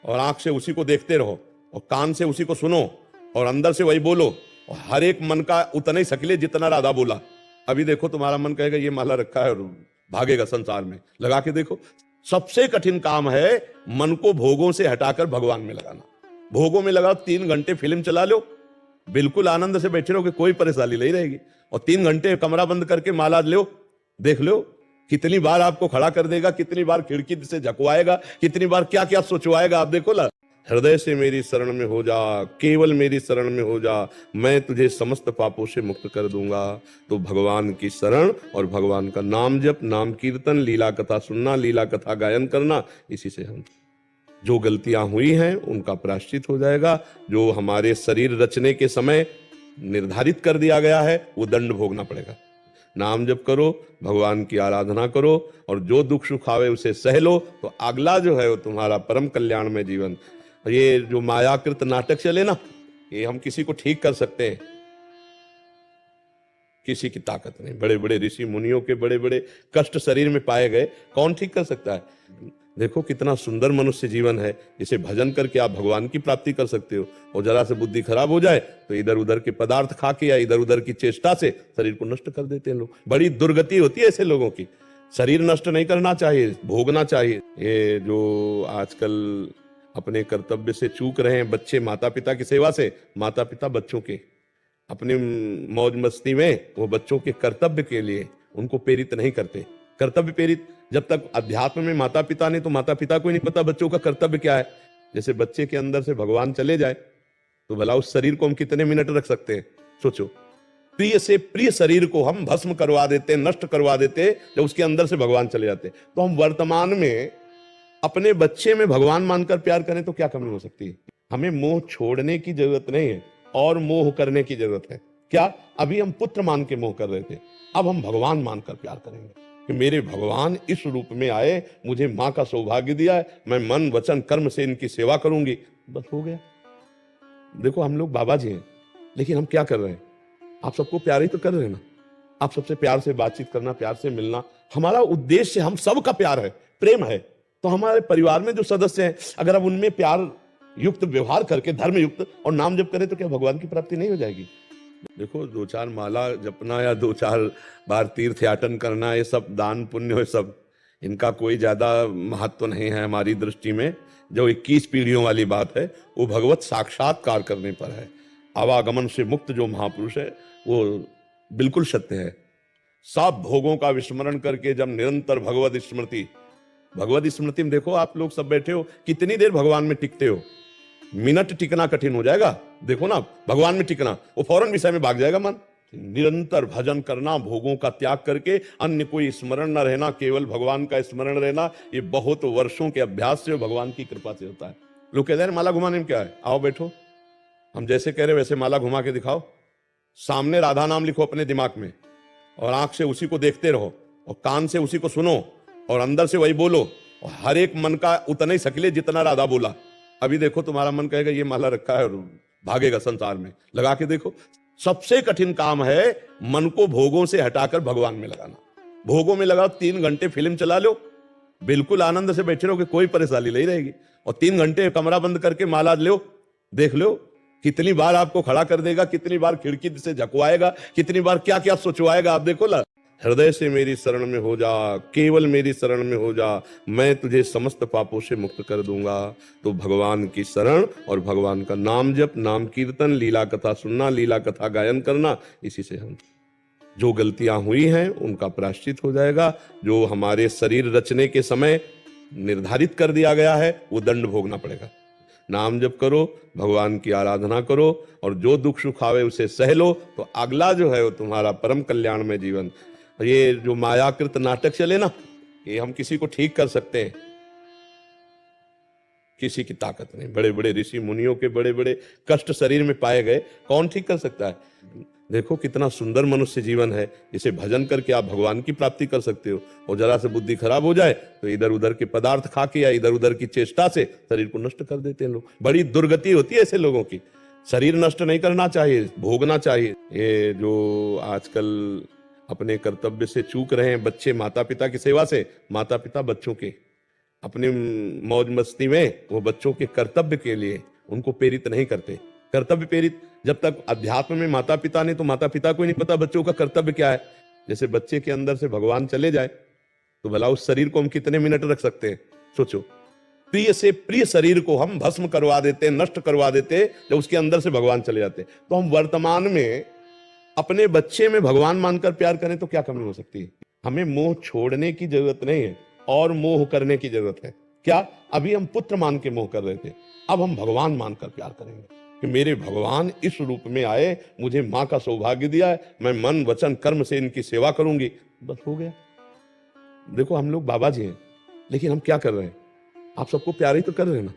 Speaker 1: और आंख से उसी को देखते रहो, और कान से उसी को सुनो, और अंदर से वही बोलो, और हर एक मन का उतना ही सकले जितना राधा बोला। अभी देखो तुम्हारा मन कहेगा ये माला रखा है और भागेगा संसार में। लगा के देखो। सबसे कठिन काम है मन को भोगों से हटाकर भगवान में लगाना। भोगों में लगाओ, 3 घंटे फिल्म चला लो, बिल्कुल आनंद से बैठे रहोगे, कोई परेशानी नहीं रहेगी। और 3 घंटे कमरा बंद करके माला लो, देख लो कितनी बार आपको खड़ा कर देगा, कितनी बार खिड़की से झकवाएगा, कितनी बार क्या क्या सोचवाएगा, आप देखो ना। हृदय से मेरी शरण में हो जा, केवल मेरी शरण में हो जा, मैं तुझे समस्त पापों से मुक्त कर दूंगा। तो भगवान की शरण और भगवान का नाम जप, नाम कीर्तन, लीला कथा सुनना, लीला कथा गायन करना, इसी से हम जो गलतियां हुई हैं उनका प्रायश्चित हो जाएगा। जो हमारे शरीर रचने के समय निर्धारित कर दिया गया है वो दंड भोगना पड़ेगा। नाम जप करो, भगवान की आराधना करो, और जो दुख सुख आवे उसे सह लो, तो अगला जो है वो तुम्हारा परम कल्याण में जीवन। ये जो मायाकृत नाटक चले ना, ये हम किसी को ठीक कर सकते हैं, किसी की ताकत नहीं। बड़े बड़े ऋषि मुनियों के बड़े बड़े कष्ट शरीर में पाए गए, कौन ठीक कर सकता है? देखो कितना सुंदर मनुष्य जीवन है, इसे भजन करके आप भगवान की प्राप्ति कर सकते हो। और जरा से बुद्धि खराब हो जाए तो इधर उधर के पदार्थ खा के या इधर उधर की चेष्टा से शरीर को नष्ट कर देते हैं लोग। बड़ी दुर्गति होती है ऐसे लोगों की। शरीर नष्ट नहीं करना चाहिए, भोगना चाहिए। ये जो आजकल अपने कर्तव्य से चूक रहे हैं बच्चे, माता पिता की सेवा से, माता पिता बच्चों के अपनी मौज मस्ती में वो बच्चों के कर्तव्य के लिए उनको प्रेरित नहीं करते। कर्तव्य प्रेरित जब तक अध्यात्म में माता पिता ने, तो माता पिता को ही नहीं पता बच्चों का कर्तव्य क्या है। जैसे बच्चे के अंदर से भगवान चले जाए तो भला उस शरीर को हम कितने मिनट रख सकते हैं? सोचो, प्रिय से प्रिय शरीर को हम भस्म करवा देते, नष्ट करवा देते, जब उसके अंदर से भगवान चले जाते। तो हम वर्तमान में अपने बच्चे में भगवान मानकर प्यार करें तो क्या कमी हो सकती है? हमें मोह छोड़ने की जरूरत नहीं है और मोह करने की जरूरत है। क्या अभी हम पुत्र मान के मोह कर रहे थे, अब हम भगवान मानकर प्यार करेंगे कि मेरे भगवान इस रूप में आए, मुझे माँ का सौभाग्य दिया है, मैं मन वचन कर्म से इनकी सेवा करूंगी, बस हो गया। देखो हम लोग बाबा जी हैं, लेकिन हम क्या कर रहे हैं? आप सबको प्यार ही तो कर रहे हैं ना। आप सबसे प्यार से बातचीत करना, प्यार से मिलना हमारा उद्देश्य, हम सबका प्यार है, प्रेम है। तो हमारे परिवार में जो सदस्य हैं, अगर हम उनमें प्यार युक्त व्यवहार करके, धर्म युक्त और नाम जप करें, तो क्या भगवान की प्राप्ति नहीं हो जाएगी? देखो 2-4 माला जपना या 2-4 बार तीर्थ याटन करना, ये सब दान पुण्य, ये सब इनका कोई ज्यादा महत्व नहीं है हमारी दृष्टि में। जो 21 पीढ़ियों वाली बात है वो भगवत साक्षात्कार करने पर है। आवागमन से मुक्त जो महापुरुष है वो बिल्कुल सत्य है। सब भोगों का विस्मरण करके जब निरंतर भगवत स्मृति में देखो, आप लोग सब बैठे हो, कितनी देर भगवान में टिकते हो? मिनट टिकना कठिन हो जाएगा। देखो ना, भगवान में टिकना, वो फौरन विषय में भाग जाएगा मन। निरंतर भजन करना, भोगों का त्याग करके अन्य कोई स्मरण न रहना, केवल भगवान का स्मरण रहना, ये बहुत वर्षों के अभ्यास से, भगवान की कृपा से होता है। लोग कहते हैं माला घुमाने में क्या है, आओ बैठो, हम जैसे कह रहे वैसे माला घुमा के दिखाओ। सामने राधा नाम लिखो अपने दिमाग में, और आंख से उसी को देखते रहो, और कान से उसी को सुनो, और अंदर से वही बोलो, और हर एक मन का उतना ही सकले जितना राधा बोला। अभी देखो तुम्हारा मन कहेगा ये माला रखा है, और भागेगा संसार में। लगा के देखो, सबसे कठिन काम है मन को भोगों से हटाकर भगवान में लगाना। भोगों में लगाओ, 3 घंटे फिल्म चला लो, बिल्कुल आनंद से बैठे रहोगे, कोई परेशानी नहीं रहेगी। और 3 घंटे कमरा बंद करके माला लो, देख लो कितनी बार आपको खड़ा कर देगा, कितनी बार खिड़की से झकवाएगा, कितनी बार क्या क्या सोचवाएगा, आप देखो ना। हृदय से मेरी शरण में हो जा, केवल मेरी शरण में हो जा, मैं तुझे समस्त पापों से मुक्त कर दूंगा। तो भगवान की शरण और भगवान का नाम जप, नाम कीर्तन, लीला कथा सुनना, लीला कथा गायन करना, इसी से हम जो गलतियां हुई हैं उनका प्रायश्चित हो जाएगा। जो हमारे शरीर रचने के समय निर्धारित कर दिया गया है वो दंड भोगना पड़ेगा। नाम जप करो, भगवान की आराधना करो, और जो दुख सुख आवे उसे सह लो, तो अगला जो है वो तुम्हारा परम कल्याण में जीवन। ये जो मायाकृत नाटक चले ना, ये हम किसी को ठीक कर सकते हैं, किसी की ताकत नहीं। बड़े बड़े ऋषि मुनियों के बड़े बड़े कष्ट शरीर में पाए गए, कौन ठीक कर सकता है? देखो कितना सुंदर मनुष्य जीवन है, इसे भजन करके आप भगवान की प्राप्ति कर सकते हो। और जरा से बुद्धि खराब हो जाए तो इधर उधर के पदार्थ खा के या इधर उधर की चेष्टा से शरीर को नष्ट कर देते हैं लोग। बड़ी दुर्गति होती है ऐसे लोगों की। शरीर नष्ट नहीं करना चाहिए, भोगना चाहिए। ये जो आजकल अपने कर्तव्य से चूक रहे हैं बच्चे, माता पिता की सेवा से, माता पिता बच्चों के अपनी मौज मस्ती में वो बच्चों के कर्तव्य के लिए उनको प्रेरित नहीं करते। कर्तव्य प्रेरित जब तक अध्यात्म में माता पिता ने, तो माता पिता को ही नहीं पता बच्चों का कर्तव्य क्या है। जैसे बच्चे के अंदर से भगवान चले जाए तो भला उस शरीर को हम कितने मिनट रख सकते हैं? सोचो, प्रिय से प्रिय शरीर को हम भस्म करवा देते, नष्ट करवा देते, जब उसके अंदर से भगवान चले जाते। तो हम वर्तमान में अपने बच्चे में भगवान मानकर प्यार करें तो क्या कमी हो सकती है? हमें मोह छोड़ने की जरूरत नहीं है और मोह करने की जरूरत है। क्या अभी हम पुत्र मान के मोह कर रहे थे, अब हम भगवान मानकर प्यार करेंगे कि मेरे भगवान इस रूप में आए, मुझे माँ का सौभाग्य दिया है, मैं मन वचन कर्म से इनकी सेवा करूंगी, बस हो गया। देखो हम लोग बाबा जी हैं, लेकिन हम क्या कर रहे हैं? आप सबको प्यार ही तो कर रहे हैं ना।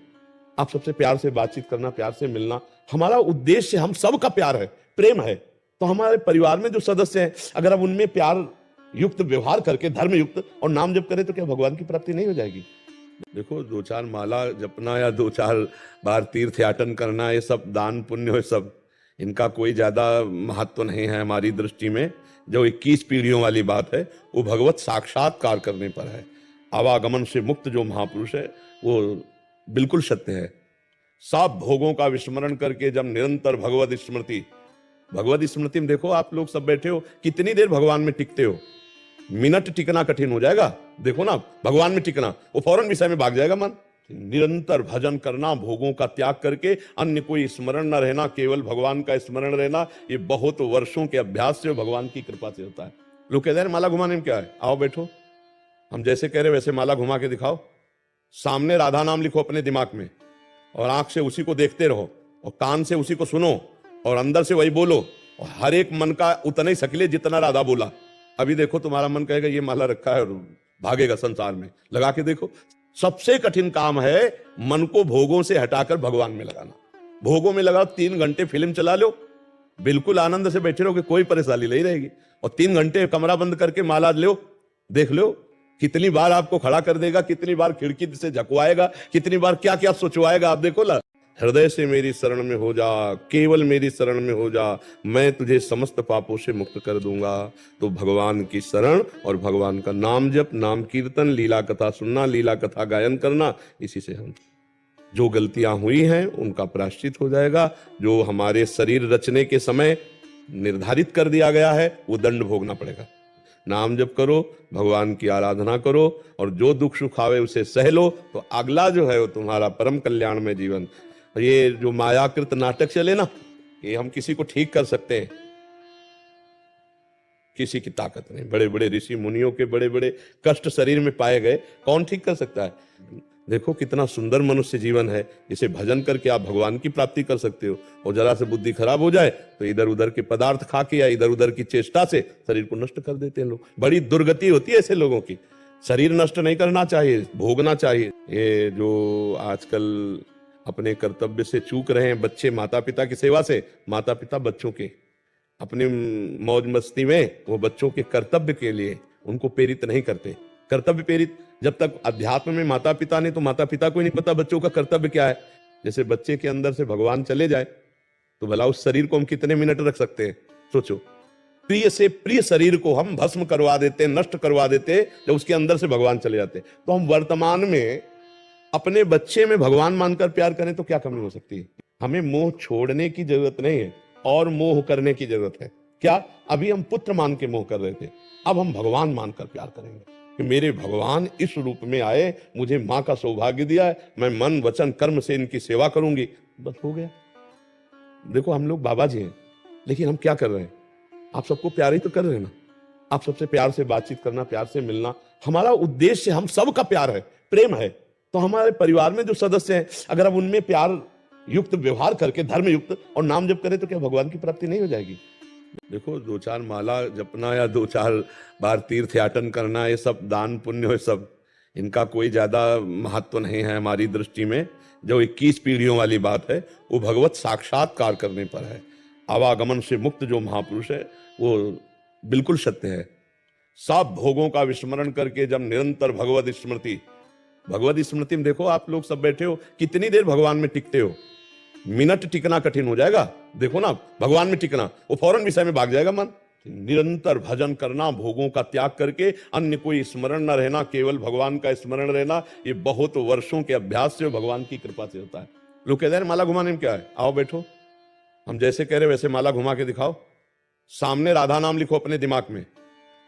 Speaker 1: आप सबसे प्यार से बातचीत करना, प्यार से मिलना, हमारा उद्देश्य हम सबका प्यार है, प्रेम है। तो हमारे परिवार में जो सदस्य हैं, अगर हम उनमें प्यार युक्त व्यवहार करके, धर्म युक्त और नाम जप करें, तो क्या भगवान की प्राप्ति नहीं हो जाएगी? देखो, 2-4 माला जपना या 2-4 बार तीर्थ याटन करना, ये सब दान पुण्य है, सब इनका कोई ज्यादा महत्व नहीं है हमारी दृष्टि में। जो 21 पीढ़ियों वाली बात है, वो भगवत साक्षात्कार करने पर है। आवागमन से मुक्त जो महापुरुष है, वो बिल्कुल सत्य है। सब भोगों का विस्मरण करके जब निरंतर भगवत स्मृति में, देखो आप लोग सब बैठे हो, कितनी देर भगवान में टिकते हो? मिनट टिकना कठिन हो जाएगा। देखो ना, भगवान में टिकना, वो फौरन विषय में भाग जाएगा मन। निरंतर भजन करना, भोगों का त्याग करके अन्य कोई स्मरण न रहना, केवल भगवान का स्मरण रहना, ये बहुत वर्षों के अभ्यास से, भगवान की कृपा से होता है। लोग कहते हैं माला घुमाने में क्या है, आओ बैठो, हम जैसे कह रहे वैसे माला घुमा के दिखाओ। सामने राधा नाम लिखो अपने दिमाग में, और आंख से उसी को देखते रहो, और कान से उसी को सुनो, और अंदर से वही बोलो, और हर एक मन का उतना ही सकले जितना राधा बोला। अभी देखो, तुम्हारा मन कहेगा ये माला रखा है और भागेगा संसार में। लगा के देखो। सबसे कठिन काम है मन को भोगों से हटाकर भगवान में लगाना। भोगों में लगाओ, 3 घंटे फिल्म चला लो, बिल्कुल आनंद से बैठे रहोगे, कोई परेशानी नहीं रहेगी। और 3 घंटे कमरा बंद करके माला लो, देख लो कितनी बार आपको खड़ा कर देगा, कितनी बार खिड़की से झकवाएगा, कितनी बार क्या क्या सोचवाएगा। आप देखो ना, हृदय से मेरी शरण में हो जा, केवल मेरी शरण में हो जा, मैं तुझे समस्त पापों से मुक्त कर दूंगा। तो भगवान की शरण और भगवान का नाम जप, नाम कीर्तन, लीला कथा सुनना, लीला कथा गायन करना, इसी से हम जो गलतियां हुई हैं उनका प्रायश्चित हो जाएगा। जो हमारे शरीर रचने के समय निर्धारित कर दिया गया है, वो दंड भोगना पड़ेगा। नाम जप करो, भगवान की आराधना करो, और जो दुख सुख आवे उसे सह लो, तो अगला जो है वो तुम्हारा परम कल्याण में जीवन। ये जो मायाकृत नाटक चले ना, ये हम किसी को ठीक कर सकते हैं, किसी की ताकत नहीं। बड़े बड़े ऋषि मुनियों के बड़े बड़े कष्ट शरीर में पाए गए, कौन ठीक कर सकता है? देखो कितना सुंदर मनुष्य जीवन है, जिसे भजन करके आप भगवान की प्राप्ति कर सकते हो। और जरा से बुद्धि खराब हो जाए तो इधर उधर के पदार्थ खा के या इधर उधर की चेष्टा से शरीर को नष्ट कर देते हैं लोग। बड़ी दुर्गति होती है ऐसे लोगों की। शरीर नष्ट नहीं करना चाहिए, भोगना चाहिए। ये जो आजकल अपने कर्तव्य से चूक रहे हैं बच्चे, माता पिता की सेवा से, माता पिता बच्चों के अपनी मौज मस्ती में वो बच्चों के कर्तव्य के लिए उनको प्रेरित नहीं करते। कर्तव्य प्रेरित जब तक अध्यात्म में माता पिता ने, तो माता पिता को ही नहीं पता बच्चों का कर्तव्य क्या है। जैसे बच्चे के अंदर से भगवान चले जाए तो भला उस शरीर को हम कितने मिनट रख सकते हैं? सोचो। प्रिय से प्रिय शरीर को हम भस्म करवा देते, नष्ट करवा देते, जब उसके अंदर से भगवान चले जाते। तो हम वर्तमान में अपने बच्चे में भगवान मानकर प्यार करें तो क्या कमी हो सकती है? हमें मोह छोड़ने की जरूरत नहीं है और मोह करने की जरूरत है। क्या अभी हम पुत्र मान के मोह कर रहे थे, अब हम भगवान मानकर प्यार करेंगे कि मेरे भगवान इस रूप में आए, मुझे माँ का सौभाग्य दिया है, मैं मन वचन कर्म से इनकी सेवा करूंगी, बस हो गया। देखो हम लोग बाबा जी हैं, लेकिन हम क्या कर रहे हैं? आप सबको प्यार ही तो कर रहे हैं ना। आप सबसे प्यार से बातचीत करना, प्यार से मिलना, हमारा उद्देश्य हम सबका प्यार है, प्रेम है। तो हमारे परिवार में जो सदस्य हैं, अगर हम उनमें प्यार युक्त व्यवहार करके, धर्म युक्त और नाम जप करें, तो क्या भगवान की प्राप्ति नहीं हो जाएगी? देखो 2-4 माला जपना या 2-4 बार तीर्थ याटन करना, ये सब दान पुण्य है, सब इनका कोई ज्यादा महत्व नहीं है हमारी दृष्टि में। जो 21 पीढ़ियों वाली बात है, वो भगवत साक्षात्कार करने पर है। आवागमन से मुक्त जो महापुरुष है, वो बिल्कुल सत्य है। सब भोगों का विस्मरण करके जब निरंतर भगवत स्मृति में, देखो आप लोग सब बैठे हो, कितनी देर भगवान में टिकते हो? मिनट टिकना कठिन हो जाएगा। देखो ना, भगवान में टिकना, वो फौरन विषय में भाग जाएगा मन। निरंतर भजन करना, भोगों का त्याग करके अन्य कोई स्मरण न रहना, केवल भगवान का स्मरण रहना, ये बहुत वर्षों के अभ्यास से, भगवान की कृपा से होता है। लोग कहते हैं माला घुमाने में क्या है, आओ बैठो, हम जैसे कह रहे वैसे माला घुमा के दिखाओ। सामने राधा नाम लिखो अपने दिमाग में,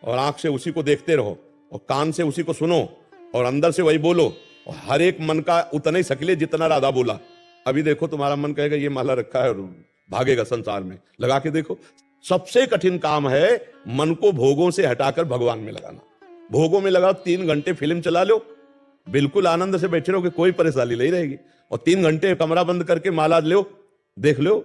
Speaker 1: और आंख से उसी को देखते रहो, और कान से उसी को सुनो, और अंदर से वही बोलो, और हर एक मन का उतना ही सकले जितना राधा बोला। अभी देखो तुम्हारा मन कहेगा ये माला रखा है और भागेगा संसार में, लगा के देखो। सबसे कठिन काम है मन को भोगों से हटाकर भगवान में लगाना। भोगों में लगाओ, 3 घंटे फिल्म चला लो, बिल्कुल आनंद से बैठे रहो कि कोई परेशानी नहीं रहेगी। और 3 घंटे कमरा बंद करके माला लो, देख लो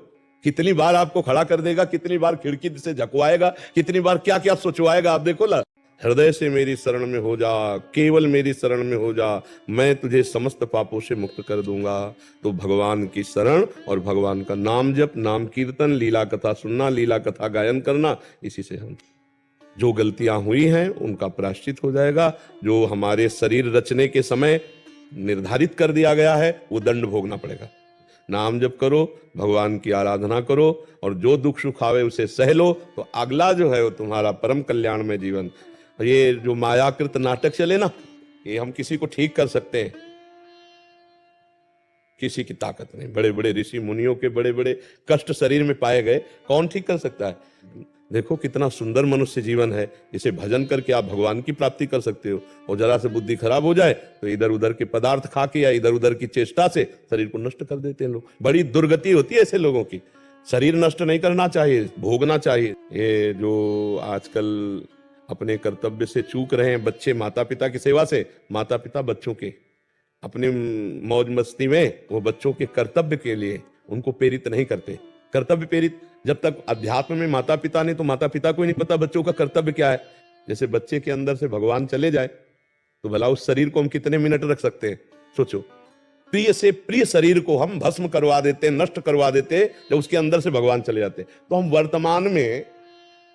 Speaker 1: कितनी बार आपको खड़ा कर देगा, कितनी बार खिड़की से झकवाएगा, कितनी बार क्या क्या सोचवाएगा। आप देखो ना, हृदय से मेरी शरण में हो जा, केवल मेरी शरण में हो जा, मैं तुझे समस्त पापों से मुक्त कर दूंगा। तो भगवान की शरण और भगवान का नाम जप, नाम कीर्तन, लीला कथा सुनना, लीला कथा गायन करना, इसी से हम जो गलतियां हुई हैं उनका प्रायश्चित हो जाएगा। जो हमारे शरीर रचने के समय निर्धारित कर दिया गया है वो दंड भोगना पड़ेगा। नाम जप करो, भगवान की आराधना करो और जो दुख सुख आवे उसे सह लो, तो अगला जो है वो तुम्हारा परम कल्याण में जीवन। ये जो मायाकृत नाटक चले ना, ये हम किसी को ठीक कर सकते हैं, किसी की ताकत नहीं। बड़े बड़े ऋषि मुनियों के बड़े बड़े कष्ट शरीर में पाए गए, कौन ठीक कर सकता है? देखो कितना सुंदर मनुष्य जीवन है, इसे भजन करके आप भगवान की प्राप्ति कर सकते हो। और जरा से बुद्धि खराब हो जाए तो इधर उधर के पदार्थ खा के या इधर उधर की चेष्टा से शरीर को नष्ट कर देते हैं लोग। बड़ी दुर्गति होती है ऐसे लोगों की। शरीर नष्ट नहीं करना चाहिए, भोगना चाहिए। ये जो आजकल अपने कर्तव्य से चूक रहे हैं बच्चे माता पिता की सेवा से, माता पिता बच्चों के अपनी मौज मस्ती में वो बच्चों के कर्तव्य के लिए उनको प्रेरित नहीं करते। कर्तव्य प्रेरित जब तक अध्यात्म में माता पिता नहीं, तो माता पिता को ही नहीं पता बच्चों का कर्तव्य क्या है। जैसे बच्चे के अंदर से भगवान चले जाए तो भला उस शरीर को हम कितने मिनट रख सकते हैं? सोचो, प्रिय से प्रिय शरीर को हम भस्म करवा देते, नष्ट करवा देते, जब उसके अंदर से भगवान चले जाते। तो हम वर्तमान में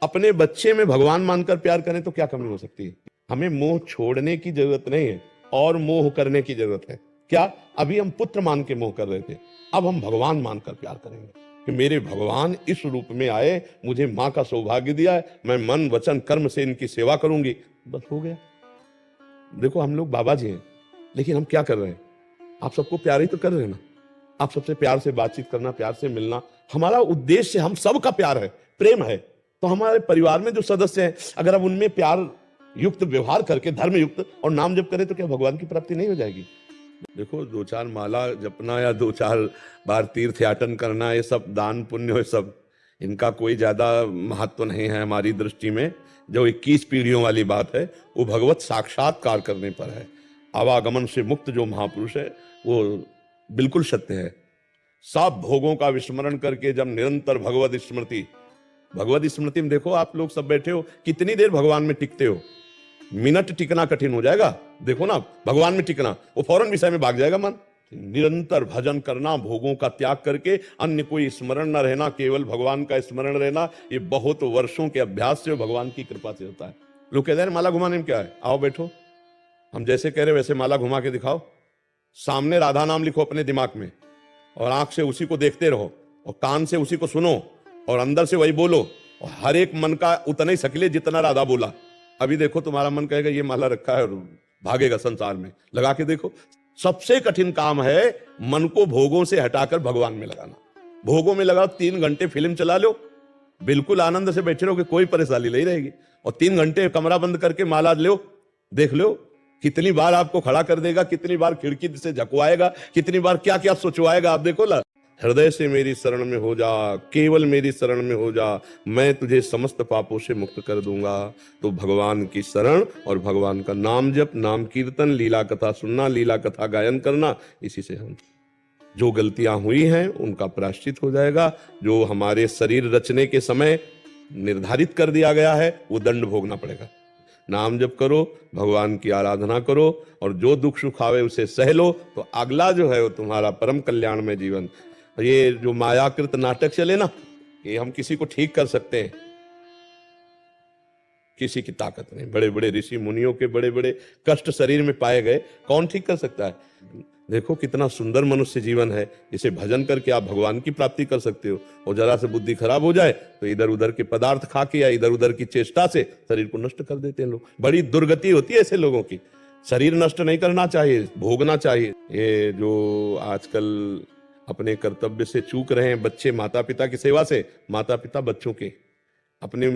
Speaker 1: अपने बच्चे में भगवान मानकर प्यार करें तो क्या कमी हो सकती है? हमें मोह छोड़ने की जरूरत नहीं है और मोह करने की जरूरत है। क्या अभी हम पुत्र मान के मोह कर रहे थे, अब हम भगवान मानकर प्यार करेंगे कि मेरे भगवान इस रूप में आए, मुझे मां का सौभाग्य दिया है, मैं मन वचन कर्म से इनकी सेवा करूंगी, बस हो गया। देखो हम लोग बाबा जी हैं, लेकिन हम क्या कर रहे हैं? आप सबको प्यार ही तो कर रहे हैं ना। आप सबसे प्यार से बातचीत करना, प्यार से मिलना, हमारा उद्देश्य हम सबका प्यार है, प्रेम है। तो हमारे परिवार में जो सदस्य हैं, अगर हम उनमें प्यार युक्त व्यवहार करके, धर्म युक्त और नाम जप करें, तो क्या भगवान की प्राप्ति नहीं हो जाएगी? देखो 2-4 माला जपना या 2-4 बार तीर्थ याटन करना, ये सब दान पुण्य, ये सब इनका कोई ज्यादा महत्व नहीं है हमारी दृष्टि में। जो 21 पीढ़ियों वाली बात है वो भगवत साक्षात्कार करने पर है। आवागमन से मुक्त जो महापुरुष है वो बिल्कुल सत्य है। सब भोगों का विस्मरण करके जब निरंतर भगवत स्मृति में देखो, आप लोग सब बैठे हो, कितनी देर भगवान में टिकते हो? मिनट टिकना कठिन हो जाएगा। देखो ना, भगवान में टिकना, वो फौरन विषय में भाग जाएगा मन। निरंतर भजन करना, भोगों का त्याग करके अन्य कोई स्मरण न रहना, केवल भगवान का स्मरण रहना, ये बहुत वर्षों के अभ्यास से भगवान की कृपा से होता है। लोग कहते हैं माला घुमाने में क्या है, आओ बैठो, हम जैसे कह रहे वैसे माला घुमा के दिखाओ। सामने राधा नाम लिखो अपने दिमाग में और आंख से उसी को देखते रहो और कान से उसी को सुनो और अंदर से वही बोलो, और हर एक मन का उतना ही सकले जितना राधा बोला। अभी देखो तुम्हारा मन कहेगा ये माला रखा है और भागेगा संसार में, लगा के देखो। सबसे कठिन काम है मन को भोगों से हटाकर भगवान में लगाना। भोगों में लगाओ, 3 घंटे फिल्म चला लो, बिल्कुल आनंद से बैठे रहो कि कोई परेशानी नहीं रहेगी। और 3 घंटे कमरा बंद करके माला लो, देख लो कितनी बार आपको खड़ा कर देगा, कितनी बार खिड़की से झकवाएगा, कितनी बार क्या क्या सोचवाएगा। आप देखो ना, हृदय से मेरी शरण में हो जा, केवल मेरी शरण में हो जा, मैं तुझे समस्त पापों से मुक्त कर दूंगा। तो भगवान की शरण और भगवान का नाम जप, नाम कीर्तन, लीला कथा सुनना, लीला कथा गायन करना, इसी से हम जो गलतियां हुई हैं उनका प्रायश्चित हो जाएगा। जो हमारे शरीर रचने के समय निर्धारित कर दिया गया है वो दंड भोगना पड़ेगा। नाम जप करो, भगवान की आराधना करो और जो दुख सुख आवे उसे सह लो, तो अगला जो है वो तुम्हारा परम कल्याण में जीवन। ये जो मायाकृत नाटक चले ना, ये हम किसी को ठीक कर सकते हैं, किसी की ताकत नहीं। बड़े बड़े ऋषि मुनियों के बड़े बड़े कष्ट शरीर में पाए गए, कौन ठीक कर सकता है? देखो कितना सुंदर मनुष्य जीवन है, इसे भजन करके आप भगवान की प्राप्ति कर सकते हो। और जरा से बुद्धि खराब हो जाए तो इधर उधर के पदार्थ खा के या इधर उधर की चेष्टा से शरीर को नष्ट कर देते हैं लोग। बड़ी दुर्गति होती है ऐसे लोगों की। शरीर नष्ट नहीं करना चाहिए, भोगना चाहिए। ये जो आजकल अपने कर्तव्य से चूक रहे हैं बच्चे माता पिता की सेवा से, माता पिता बच्चों के अपनी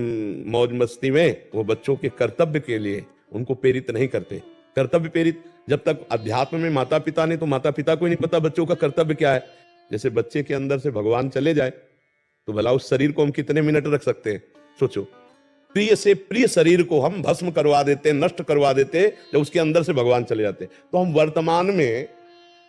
Speaker 1: मौज मस्ती में वो बच्चों के कर्तव्य के लिए उनको प्रेरित नहीं करते। कर्तव्य प्रेरित। जब तक अध्यात्म में माता पिता नहीं, तो माता पिता को ही नहीं पता बच्चों का कर्तव्य क्या है। जैसे बच्चे के अंदर से भगवान चले जाए तो भला उस शरीर को हम कितने मिनट रख सकते हैं, सोचो। प्रिय से प्रिय शरीर को हम भस्म करवा देते, नष्ट करवा देते, जब उसके अंदर से भगवान चले जाते। तो हम वर्तमान में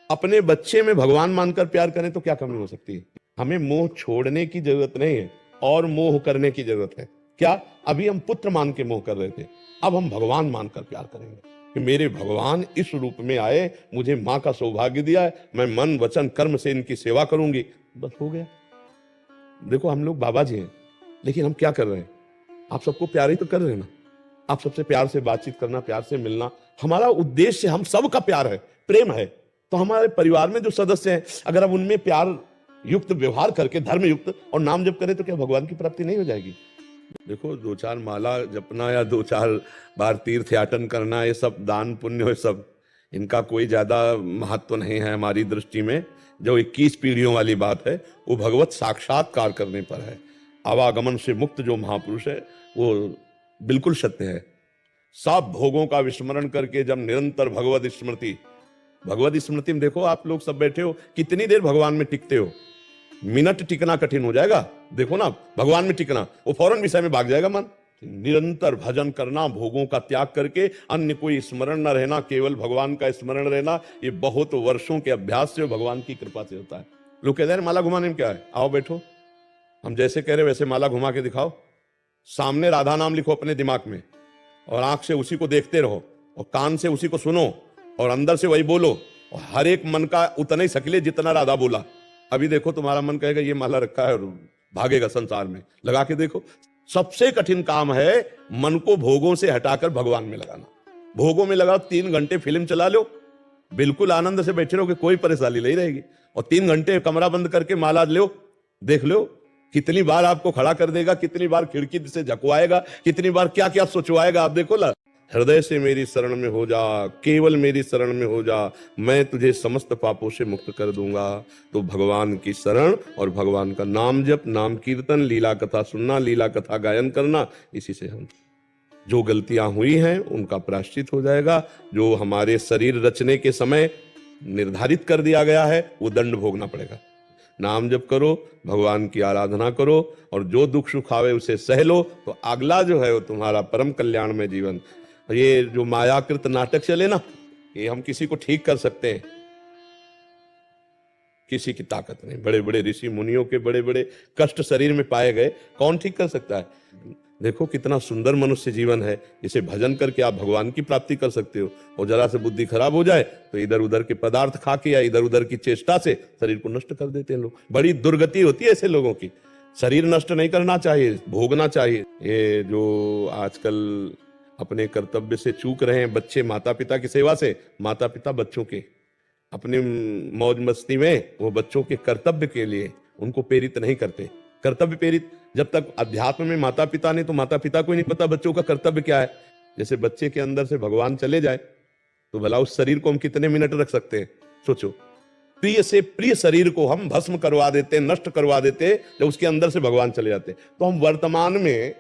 Speaker 1: अपने बच्चे में भगवान मानकर प्यार करें तो क्या कमी हो सकती है। हमें मोह छोड़ने की जरूरत नहीं है और मोह करने की जरूरत है। क्या अभी हम पुत्र मान के मोह कर रहे थे, अब हम भगवान मानकर प्यार करेंगे कि मेरे भगवान इस रूप में आए, मुझे माँ का सौभाग्य दिया है, मैं मन वचन कर्म से इनकी सेवा करूंगी, बस हो गया। देखो हम लोग बाबा जी हैं, लेकिन हम क्या कर रहे हैं, आप सबको प्यार ही तो कर रहे हैं ना। आप सबसे प्यार से बातचीत करना, प्यार से मिलना, हमारा उद्देश्य हम सबका प्यार है, प्रेम है। तो हमारे परिवार में जो सदस्य हैं, अगर हम उनमें प्यार युक्त व्यवहार करके, धर्म युक्त और नाम जप करें, तो क्या भगवान की प्राप्ति नहीं हो जाएगी। देखो 2-4 माला जपना या 2-4 बार तीर्थ याटन करना, ये सब दान पुण्य, ये सब इनका कोई ज्यादा महत्व नहीं है हमारी दृष्टि में। जो 21 पीढ़ियों वाली बात है, वो भगवत साक्षात्कार करने पर है। आवागमन से मुक्त जो महापुरुष है, वो बिल्कुल सत्य है। सब भोगों का विस्मरण करके जब निरंतर भगवत स्मृति में देखो, आप लोग सब बैठे हो, कितनी देर भगवान में टिकते हो। मिनट टिकना कठिन हो जाएगा। देखो ना, भगवान में टिकना, वो फौरन विषय में भाग जाएगा मन। निरंतर भजन करना, भोगों का त्याग करके अन्य कोई स्मरण न रहना, केवल भगवान का स्मरण रहना, ये बहुत वर्षों के अभ्यास से, भगवान की कृपा से होता है। लोग कहते हैं माला घुमाने में क्या है, आओ बैठो, हम जैसे कह रहे वैसे माला घुमा के दिखाओ। सामने राधा नाम लिखो अपने दिमाग में, और आंख से उसी को देखते रहो, और कान से उसी को सुनो, और अंदर से वही बोलो, और हर एक मन का उतना ही सकले जितना राधा बोला। अभी देखो तुम्हारा मन कहेगा ये माला रखा है, और भागेगा संसार में। लगा के देखो। सबसे कठिन काम है मन को भोगों से हटाकर भगवान में लगाना। भोगों में लगाओ, 3 घंटे फिल्म चला लो, बिल्कुल आनंद से बैठे रहोगे, कोई परेशानी नहीं रहेगी। और 3 घंटे कमरा बंद करके माला लो, देख लो कितनी बार आपको खड़ा कर देगा, कितनी बार खिड़की से झकवाएगा, कितनी बार क्या क्या सोचवाएगा। आप देखो ना, हृदय से मेरी शरण में हो जा, केवल मेरी शरण में हो जा, मैं तुझे समस्त पापों से मुक्त कर दूंगा। तो भगवान की शरण और भगवान का नाम जप, नाम कीर्तन, लीला कथा सुनना, लीला कथा गायन करना, इसी से हम जो गलतियां हुई हैं उनका प्रायश्चित हो जाएगा। जो हमारे शरीर रचने के समय निर्धारित कर दिया गया है, वो दंड भोगना पड़ेगा। नाम जप करो, भगवान की आराधना करो, और जो दुख सुख आवे उसे सह लो, तो अगला जो है वो तुम्हारा परम कल्याण में जीवन। ये जो मायाकृत नाटक चले ना, ये हम किसी को ठीक कर सकते हैं, किसी की ताकत नहीं। बड़े बड़े ऋषि मुनियों के बड़े बड़े कष्ट शरीर में पाए गए, कौन ठीक कर सकता है। देखो कितना सुंदर मनुष्य जीवन है, इसे भजन करके आप भगवान की प्राप्ति कर सकते हो। और जरा से बुद्धि खराब हो जाए तो इधर उधर के पदार्थ खा के या इधर उधर की चेष्टा से शरीर को नष्ट कर देते हैं लोग। बड़ी दुर्गति होती है ऐसे लोगों की। शरीर नष्ट नहीं करना चाहिए, भोगना चाहिए। ये जो आजकल अपने कर्तव्य से चूक रहे हैं बच्चे, माता पिता की सेवा से, माता पिता बच्चों के अपने मौज मस्ती में, वो बच्चों के कर्तव्य के लिए उनको प्रेरित नहीं करते। कर्तव्य प्रेरित। जब तक अध्यात्म में माता पिता नहीं, तो माता पिता को ही नहीं पता बच्चों का कर्तव्य क्या है। जैसे बच्चे के अंदर से भगवान चले जाए तो भला उस शरीर को हम कितने मिनट रख सकते हैं, सोचो। प्रिय से प्रिय शरीर को हम भस्म करवा देते, नष्ट करवा देते, जब उसके अंदर से भगवान चले जाते। तो हम वर्तमान में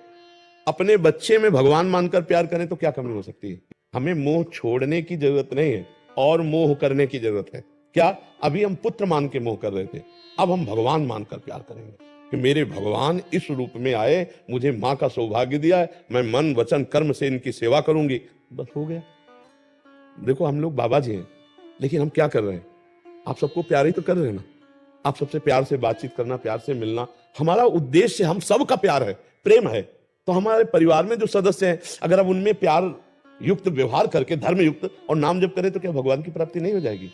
Speaker 1: अपने बच्चे में भगवान मानकर प्यार करें तो क्या कमी हो सकती है। हमें मोह छोड़ने की जरूरत नहीं है और मोह करने की जरूरत है। क्या अभी हम पुत्र मान के मोह कर रहे थे, अब हम भगवान मानकर प्यार करेंगे कि मेरे भगवान इस रूप में आए, मुझे माँ का सौभाग्य दिया है, मैं मन वचन कर्म से इनकी सेवा करूंगी, बस हो गया। देखो हम लोग बाबा जी हैं, लेकिन हम क्या कर रहे हैं, आप सबको प्यार ही तो कर रहे हैं ना। आप सबसे प्यार से बातचीत करना, प्यार से मिलना, हमारा उद्देश्य हम सबका प्यार है, प्रेम है। तो हमारे परिवार में जो सदस्य हैं, अगर हम उनमें प्यार युक्त व्यवहार करके, धर्म युक्त और नाम जप करें, तो क्या भगवान की प्राप्ति नहीं हो जाएगी।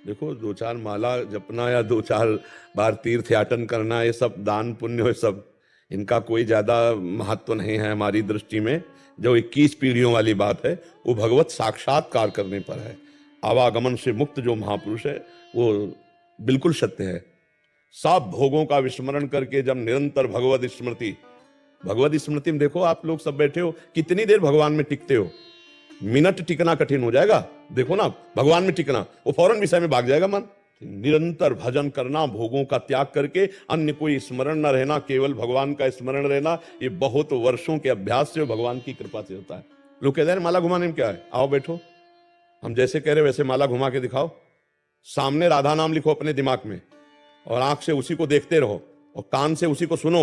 Speaker 1: देखो 2-4 माला जपना या 2-4 बार तीर्थ याटन करना, ये सब दान पुण्य, ये सब इनका कोई ज्यादा महत्व नहीं है हमारी दृष्टि में। जो 21 पीढ़ियों वाली बात है, वो भगवत साक्षात्कार करने पर है। आवागमन से मुक्त जो महापुरुष है, वो बिल्कुल सत्य है। सब भोगों का विस्मरण करके जब निरंतर भगवत स्मृति में देखो, आप लोग सब बैठे हो, कितनी देर भगवान में टिकते हो। मिनट टिकना कठिन हो जाएगा। देखो ना, भगवान में टिकना, वो फौरन विषय में भाग जाएगा मन। निरंतर भजन करना, भोगों का त्याग करके अन्य कोई स्मरण न रहना, केवल भगवान का स्मरण रहना, ये बहुत वर्षों के अभ्यास से, भगवान की कृपा से होता है। लोग कहते हैं माला घुमाने में क्या है, आओ बैठो, हम जैसे कह रहे वैसे माला घुमा के दिखाओ, सामने राधा नाम लिखो अपने दिमाग में, और आंख से उसी को देखते रहो, और कान से उसी को सुनो,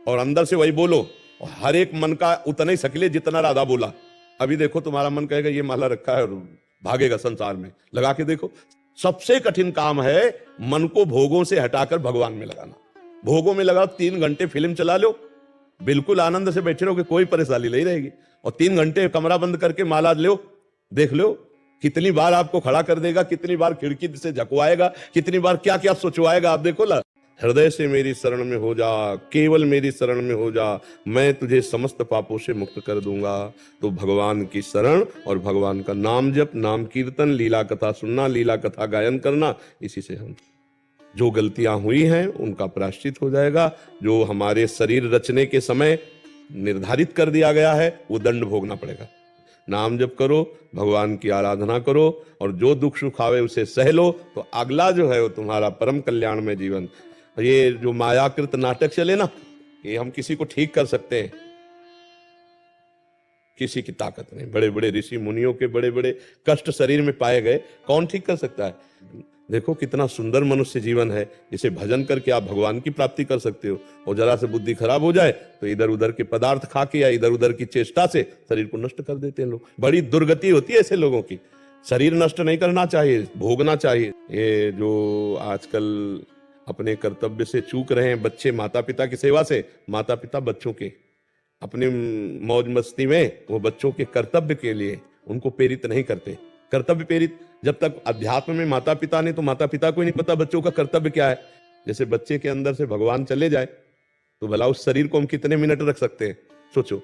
Speaker 1: और अंदर से वही बोलो, और हर एक मन का उतना ही सकिले जितना राधा बोला। अभी देखो तुम्हारा मन कहेगा ये माला रखा है और भागेगा संसार में। लगा के देखो। सबसे कठिन काम है मन को भोगों से हटाकर भगवान में लगाना। भोगों में लगाओ, 3 घंटे फिल्म चला लो, बिल्कुल आनंद से बैठे रहो कि कोई परेशानी नहीं रहेगी, और 3 घंटे कमरा बंद करके माला लो, देख लो कितनी बार आपको खड़ा कर देगा, कितनी बार खिड़की से झकवाएगा, कितनी बार क्या क्या सोचवाएगा। आप देखो ला, हृदय से मेरी शरण में हो जा, केवल मेरी शरण में हो जा, मैं तुझे समस्त पापों से मुक्त कर दूंगा। तो भगवान की शरण और भगवान का नाम जप, नाम कीर्तन, लीला कथा सुनना, लीला कथा गायन करना, इसी से हम जो गलतियां हुई हैं उनका प्रायश्चित हो जाएगा। जो हमारे शरीर रचने के समय निर्धारित कर दिया गया है वो दंड भोगना पड़ेगा। नाम जप करो, भगवान की आराधना करो, और जो दुख सुख आवे उसे सह लो, तो अगला जो है वो तुम्हारा परम कल्याण में जीवन। ये जो मायाकृत नाटक चले ना, ये हम किसी को ठीक कर सकते हैं, किसी की ताकत नहीं। बड़े बड़े ऋषि मुनियों के बड़े बड़े कष्ट शरीर में पाए गए, कौन ठीक कर सकता है? देखो कितना सुंदर मनुष्य जीवन है, जिसे भजन करके आप भगवान की प्राप्ति कर सकते हो। और जरा से बुद्धि खराब हो जाए तो इधर उधर के पदार्थ खा के या इधर उधर की चेष्टा से शरीर को नष्ट कर देते हैं लोग। बड़ी दुर्गति होती है ऐसे लोगों की। शरीर नष्ट नहीं करना चाहिए, भोगना चाहिए। ये जो आजकल अपने कर्तव्य से चूक रहे हैं बच्चे, माता पिता की सेवा से, माता पिता बच्चों के अपनी मौज मस्ती में वो बच्चों के कर्तव्य के लिए उनको प्रेरित नहीं करते। कर्तव्य प्रेरित जब तक अध्यात्म में माता पिता ने, तो माता पिता को ही नहीं पता बच्चों का कर्तव्य क्या है। जैसे बच्चे के अंदर से भगवान चले जाए तो भला उस शरीर को हम कितने मिनट रख सकते हैं? सोचो,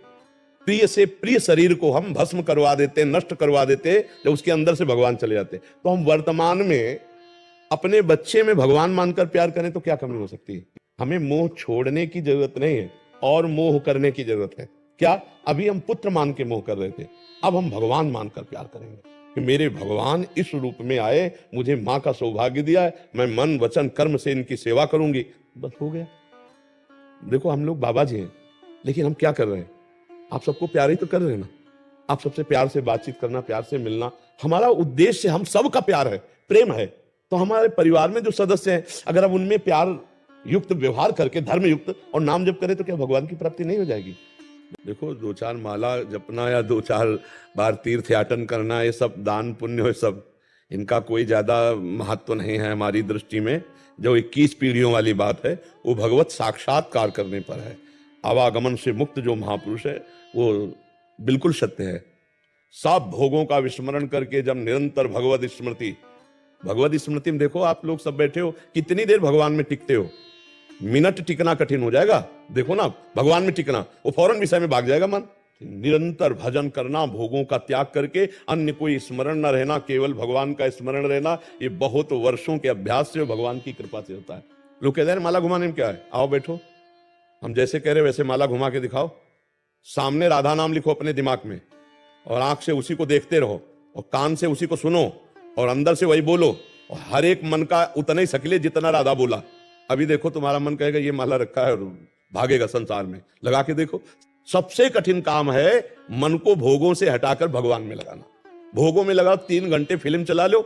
Speaker 1: प्रिय से प्रिय शरीर को हम भस्म करवा देते, नष्ट करवा देते जब उसके अंदर से भगवान चले जाते। तो हम वर्तमान में अपने बच्चे में भगवान मानकर प्यार करें तो क्या कमी हो सकती है? हमें मोह छोड़ने की जरूरत नहीं है और मोह करने की जरूरत है। क्या अभी हम पुत्र मान के मोह कर रहे थे, अब हम भगवान मानकर प्यार करेंगे कि मेरे भगवान इस रूप में आए, मुझे मां का सौभाग्य दिया है, मैं मन वचन कर्म से इनकी सेवा करूंगी। बस हो गया। देखो हम लोग बाबा जी हैं, लेकिन हम क्या कर रहे हैं? आप सबको प्यार ही तो कर रहे हैं ना। आप सबसे प्यार से बातचीत करना, प्यार से मिलना हमारा उद्देश्य। हम सबका प्यार है, प्रेम है। तो हमारे परिवार में जो सदस्य हैं, अगर हम उनमें प्यार युक्त व्यवहार करके, धर्म युक्त और नाम जप करें, तो क्या भगवान की प्राप्ति नहीं हो जाएगी? देखो 2-4 माला जपना या 2-4 बार तीर्थ याटन करना, ये सब दान पुण्य है, सब इनका कोई ज्यादा महत्व नहीं है हमारी दृष्टि में। जो 21 पीढ़ियों वाली बात है वो भगवत साक्षात्कार करने पर है। आवागमन से मुक्त जो महापुरुष है वो बिल्कुल सत्य है। सब भोगों का विस्मरण करके जब निरंतर भगवत स्मृति में देखो, आप लोग सब बैठे हो, कितनी देर भगवान में टिकते हो? मिनट टिकना कठिन हो जाएगा। देखो ना, भगवान में टिकना, वो फौरन विषय में भाग जाएगा मन। निरंतर भजन करना, भोगों का त्याग करके, अन्य कोई स्मरण न रहना, केवल भगवान का स्मरण रहना, ये बहुत वर्षों के अभ्यास से भगवान की कृपा से होता है। लोग कहते हैं माला घुमाने में क्या है, आओ बैठो, हम जैसे कह रहे वैसे माला घुमा के दिखाओ। सामने राधा नाम लिखो अपने दिमाग में, और आंख से उसी को देखते रहो, और कान से उसी को सुनो, और अंदर से वही बोलो, और हर एक मन का उतना ही सकिले जितना राधा बोला। अभी देखो तुम्हारा मन कहेगा ये माला रखा है और भागेगा संसार में। लगा के देखो। सबसे कठिन काम है मन को भोगों से हटाकर भगवान में लगाना। भोगों में लगाओ, 3 घंटे फिल्म चला लो,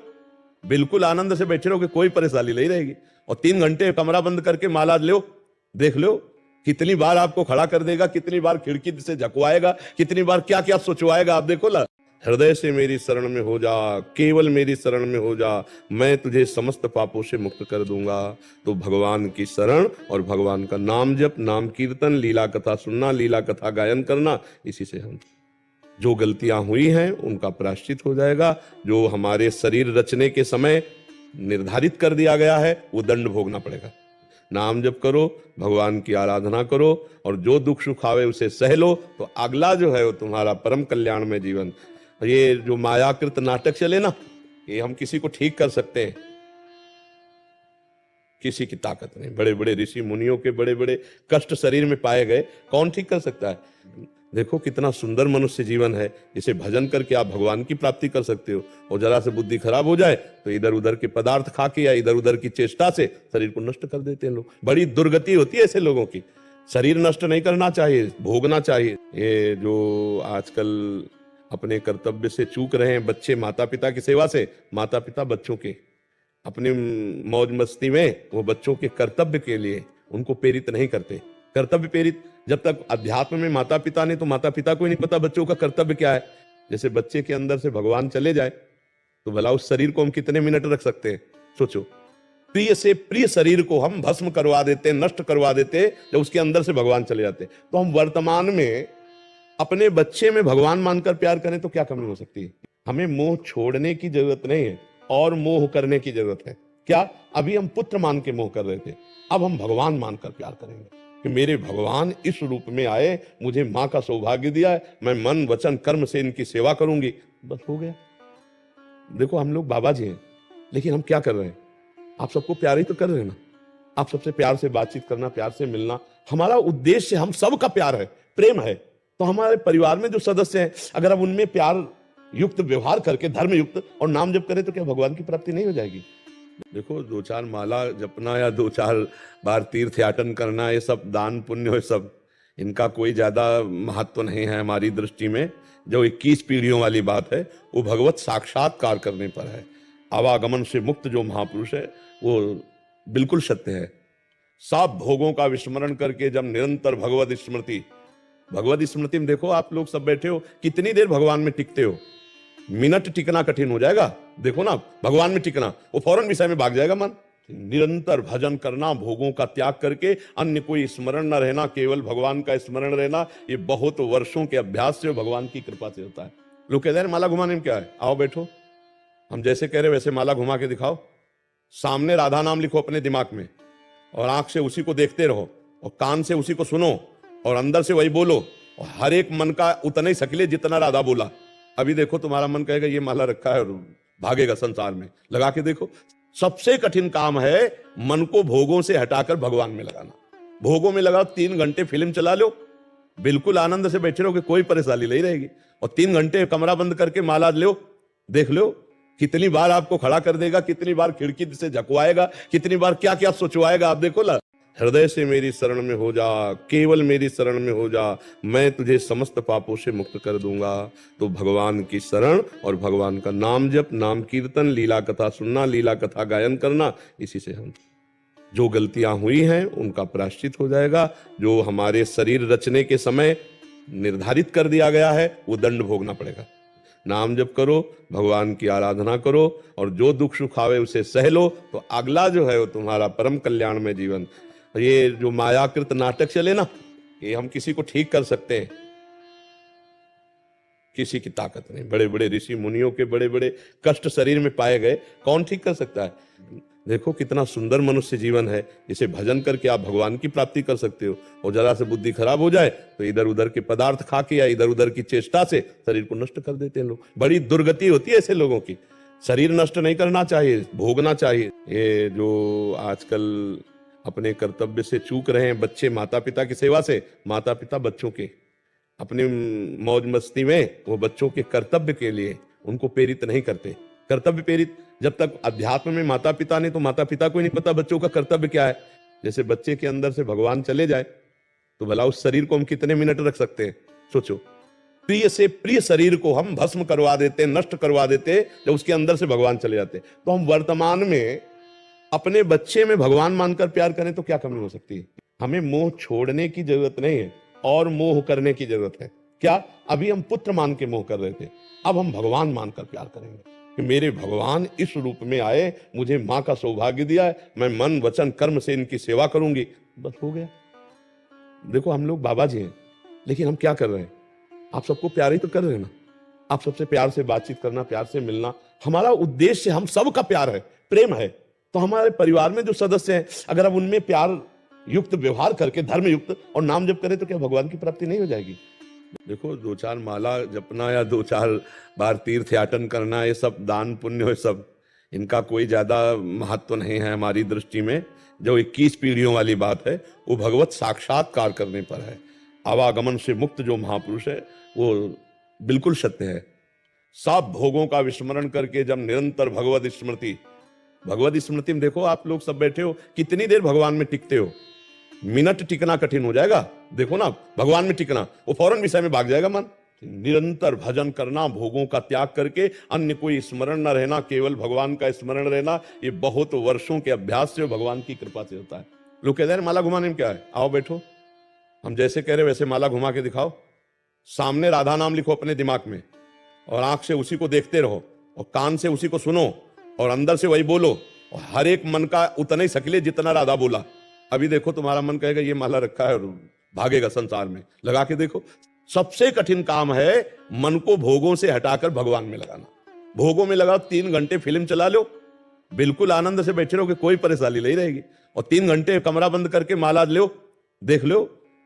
Speaker 1: बिल्कुल आनंद से बैठे रहो कि कोई परेशानी नहीं रहेगी, और 3 घंटे कमरा बंद करके माला लो, देख लो कितनी बार आपको खड़ा कर देगा, कितनी बार खिड़की से झकवाएगा, कितनी बार क्या क्या सोचवाएगा। आप देखो ला, हृदय से मेरी शरण में हो जा, केवल मेरी शरण में हो जा, मैं तुझे समस्त पापों से मुक्त कर दूंगा। तो भगवान की शरण और भगवान का नाम जप, नाम कीर्तन, लीला कथा सुनना, लीला कथा गायन करना, इसी से हम जो गलतियां हुई हैं उनका प्रायश्चित हो जाएगा। जो हमारे शरीर रचने के समय निर्धारित कर दिया गया है वो दंड भोगना पड़ेगा। नाम जप करो, भगवान की आराधना करो, और जो दुख सुख आवे उसे सह लो, तो अगला जो है वो तुम्हारा परम कल्याण में जीवन। ये जो मायाकृत नाटक चले ना, ये हम किसी को ठीक कर सकते हैं, किसी की ताकत नहीं। बड़े बड़े ऋषि मुनियों के बड़े बड़े कष्ट शरीर में पाए गए, कौन ठीक कर सकता है? देखो कितना सुंदर मनुष्य जीवन है, जिसे भजन करके आप भगवान की प्राप्ति कर सकते हो। और जरा से बुद्धि खराब हो जाए तो इधर उधर के पदार्थ खा के या इधर उधर की चेष्टा से शरीर को नष्ट कर देते हैं लोग। बड़ी दुर्गति होती है ऐसे लोगों की। शरीर नष्ट नहीं करना चाहिए, भोगना चाहिए। ये जो आजकल अपने कर्तव्य से चूक रहे हैं बच्चे माता पिता की सेवा से, माता पिता बच्चों के अपनी मौज मस्ती में वो बच्चों के कर्तव्य के लिए उनको प्रेरित नहीं करते। कर्तव्य प्रेरित जब तक अध्यात्म में माता पिता ने, तो माता पिता को ही नहीं पता बच्चों का कर्तव्य क्या है। जैसे बच्चे के अंदर से भगवान चले जाए तो भला उस शरीर को हम कितने मिनट रख सकते हैं, सोचो। प्रिय से प्रिय शरीर को हम भस्म करवा देते, नष्ट करवा देते, जब उसके अंदर से भगवान चले जाते। तो हम वर्तमान में अपने बच्चे में भगवान मानकर प्यार करें तो क्या कमी हो सकती है। हमें मोह छोड़ने की जरूरत नहीं है और मोह करने की जरूरत है। क्या अभी हम पुत्र मान के मोह कर रहे थे, अब हम भगवान मानकर प्यार करेंगे कि मेरे भगवान इस रूप में आए, मुझे माँ का सौभाग्य दिया है, मैं मन वचन कर्म से इनकी सेवा करूंगी, बस हो गया। देखो हम लोग बाबा जी हैं, लेकिन हम क्या कर रहे हैं, आप सबको प्यार ही तो कर रहे हैं ना। आप सबसे प्यार से बातचीत करना, प्यार से मिलना हमारा उद्देश्य, हम सबका प्यार है, प्रेम है। तो हमारे परिवार में जो सदस्य हैं, अगर हम उनमें प्यार युक्त व्यवहार करके, धर्म युक्त और नाम जप करें तो क्या भगवान की प्राप्ति नहीं हो जाएगी। देखो 2-4 माला जपना या 2-4 बार तीर्थ याटन करना, ये सब दान पुण्य हो, सब इनका कोई ज्यादा महत्व नहीं है हमारी दृष्टि में। जो 21 पीढ़ियों वाली बात है वो भगवत साक्षात्कार करने पर है। आवागमन से मुक्त जो महापुरुष है वो बिल्कुल सत्य है। सब भोगों का विस्मरण करके जब निरंतर भगवत स्मृति में, देखो आप लोग सब बैठे हो, कितनी देर भगवान में टिकते हो। मिनट टिकना कठिन हो जाएगा, देखो ना भगवान में टिकना, वो फौरन विषय में भाग जाएगा मन। निरंतर भजन करना, भोगों का त्याग करके अन्य कोई स्मरण न रहना, केवल भगवान का स्मरण रहना, ये बहुत वर्षों के अभ्यास से भगवान की कृपा से होता है। लोग कहते हैं माला घुमाने में क्या है, आओ बैठो, हम जैसे कह रहे वैसे माला घुमा के दिखाओ। सामने राधा नाम लिखो अपने दिमाग में और आंख से उसी को देखते रहो और कान से उसी को सुनो और अंदर से वही बोलो, और हर एक मन का उतना ही सकले जितना राधा बोला। अभी देखो तुम्हारा मन कहेगा ये माला रखा है और भागेगा संसार में, लगा के देखो। सबसे कठिन काम है मन को भोगों से हटाकर भगवान में लगाना। भोगों में लगाओ, 3 घंटे फिल्म चला लो, बिल्कुल आनंद से बैठे रहोगे, कोई परेशानी नहीं रहेगी। और 3 घंटे कमरा बंद करके माला लो, देख लो कितनी बार आपको खड़ा कर देगा, कितनी बार खिड़की से झकवाएगा, कितनी बार क्या क्या सोचवाएगा। आप देखो ना, हृदय से मेरी शरण में हो जा, केवल मेरी शरण में हो जा, मैं तुझे समस्त पापों से मुक्त कर दूंगा। तो भगवान की शरण और भगवान का नाम जप, नाम कीर्तन, लीला कथा सुनना, लीला कथा गायन करना, इसी से हम जो गलतियां हुई हैं उनका प्रायश्चित हो जाएगा। जो हमारे शरीर रचने के समय निर्धारित कर दिया गया है वो दंड भोगना पड़ेगा। नाम जप करो, भगवान की आराधना करो और जो दुख सुख आवे उसे सह लो, तो अगला जो है वो तुम्हारा परम कल्याण में जीवन। ये जो मायाकृत नाटक चले ना, ये हम किसी को ठीक कर सकते हैं, किसी की ताकत नहीं। बड़े बड़े ऋषि मुनियों के बड़े बड़े कष्ट शरीर में पाए गए, कौन ठीक कर सकता है। देखो कितना सुंदर मनुष्य जीवन है, इसे भजन करके आप भगवान की प्राप्ति कर सकते हो। और जरा से बुद्धि खराब हो जाए तो इधर उधर के पदार्थ खा के या इधर उधर की चेष्टा से शरीर को नष्ट कर देते हैं लोग। बड़ी दुर्गति होती है ऐसे लोगों की। शरीर नष्ट नहीं करना चाहिए, भोगना चाहिए। ये जो आजकल अपने कर्तव्य से चूक रहे हैं बच्चे माता पिता की सेवा से, माता पिता बच्चों के अपनी मौज मस्ती में वो बच्चों के कर्तव्य के लिए उनको प्रेरित नहीं करते। कर्तव्य प्रेरित जब तक अध्यात्म में माता पिता ने, तो माता पिता को ही नहीं पता बच्चों का कर्तव्य क्या है। जैसे बच्चे के अंदर से भगवान चले जाए तो भला उस शरीर को हम कितने मिनट रख सकते हैं, सोचो। प्रिय से प्रिय शरीर को हम भस्म करवा देते, नष्ट करवा देते, जब उसके अंदर से भगवान चले जाते। तो हम वर्तमान में अपने बच्चे में भगवान मानकर प्यार करें तो क्या कमी हो सकती है। हमें मोह छोड़ने की जरूरत नहीं है और मोह करने की जरूरत है। क्या अभी हम पुत्र मान के मोह कर रहे थे, अब हम भगवान मानकर प्यार करेंगे कि मेरे भगवान इस रूप में आए, मुझे माँ का सौभाग्य दिया है, मैं मन वचन कर्म से इनकी सेवा करूंगी, बस हो गया। देखो हम लोग बाबा जी हैं, लेकिन हम क्या कर रहे हैं, आप सबको प्यार ही तो कर रहे हैं ना। आप सबसे प्यार से बातचीत करना, प्यार से मिलना हमारा उद्देश्य, हम सबका प्यार है, प्रेम है। तो हमारे परिवार में जो सदस्य हैं, अगर हम उनमें प्यार युक्त व्यवहार करके, धर्म युक्त और नाम जप करें तो क्या भगवान की प्राप्ति नहीं हो जाएगी। देखो 2-4 माला जपना या 2-4 बार तीर्थ याटन करना, ये सब दान पुण्य हो, सब इनका कोई ज्यादा महत्व नहीं है हमारी दृष्टि में। जो 21 पीढ़ियों वाली बात है वो भगवत साक्षात्कार करने पर है। आवागमन से मुक्त जो महापुरुष है वो बिल्कुल सत्य है। सब भोगों का विस्मरण करके जब निरंतर भगवत स्मृति में, देखो आप लोग सब बैठे हो, कितनी देर भगवान में टिकते हो। मिनट टिकना कठिन हो जाएगा, देखो ना भगवान में टिकना, वो फौरन विषय में भाग जाएगा मन। निरंतर भजन करना, भोगों का त्याग करके अन्य कोई स्मरण न रहना, केवल भगवान का स्मरण रहना, ये बहुत वर्षों के अभ्यास से भगवान की कृपा से होता है। लोग कहते हैं माला घुमाने में क्या है, आओ बैठो, हम जैसे कह रहे वैसे माला घुमा के दिखाओ। सामने राधा नाम लिखो अपने दिमाग में, और आंख से उसी को देखते रहो, और कान से उसी को सुनो, और अंदर से वही बोलो, और हर एक मन का उतना ही सकले जितना राधा बोला। अभी देखो तुम्हारा मन कहेगा ये माला रखा है और भागेगा संसार में, लगा के देखो। सबसे कठिन काम है मन को भोगों से हटाकर भगवान में लगाना। भोगों में लगाओ, 3 घंटे फिल्म चला लो, बिल्कुल आनंद से बैठे रहोगे, कोई परेशानी नहीं रहेगी। और 3 घंटे कमरा बंद करके माला लो, देख लो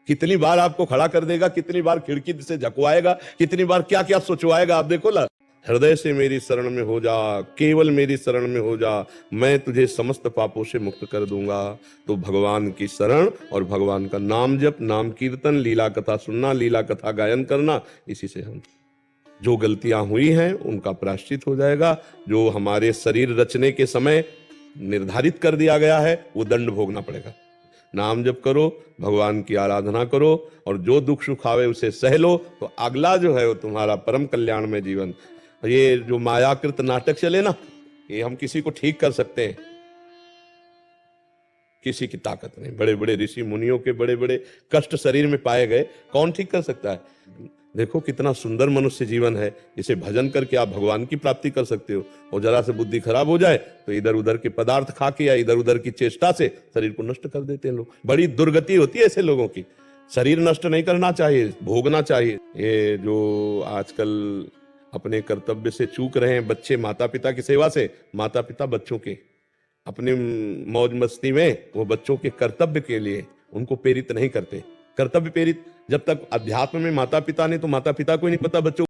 Speaker 1: कितनी बार आपको खड़ा कर देगा, कितनी बार खिड़की से झकवाएगा, कितनी बार क्या क्या सोचवाएगा, आप देखो ला। हृदय से मेरी शरण में हो जा, केवल मेरी शरण में हो जा, मैं तुझे समस्त पापों से मुक्त कर दूंगा। तो भगवान की शरण और भगवान का नाम जप, नाम कीर्तन, लीला कथा सुनना, लीला कथा गायन करना, इसी से हम जो गलतियां हुई हैं उनका प्रायश्चित हो जाएगा। जो हमारे शरीर रचने के समय निर्धारित कर दिया गया है वो दंड भोगना पड़ेगा। नाम जप करो, भगवान की आराधना करो, और जो दुख सुख आवे उसे सह लो, तो अगला जो है वो तुम्हारा परम कल्याण में जीवन। ये जो मायाकृत नाटक चले ना, ये हम किसी को ठीक कर सकते हैं, किसी की ताकत नहीं। बड़े बड़े ऋषि मुनियों के बड़े बड़े कष्ट शरीर में पाए गए, कौन ठीक कर सकता है? देखो कितना सुंदर मनुष्य जीवन है, इसे भजन करके आप भगवान की प्राप्ति कर सकते हो। और जरा से बुद्धि खराब हो जाए तो इधर उधर के पदार्थ खा के या इधर उधर की चेष्टा से शरीर को नष्ट कर देते हैं लोग। बड़ी दुर्गति होती है ऐसे लोगों की। शरीर नष्ट नहीं करना चाहिए, भोगना चाहिए। ये जो आजकल अपने कर्तव्य से चूक रहे हैं बच्चे माता पिता की सेवा से, माता पिता बच्चों के अपनी मौज मस्ती में वो बच्चों के कर्तव्य के लिए उनको प्रेरित नहीं करते। कर्तव्य प्रेरित जब तक अध्यात्म में माता पिता नहीं, तो माता पिता को ही नहीं पता बच्चों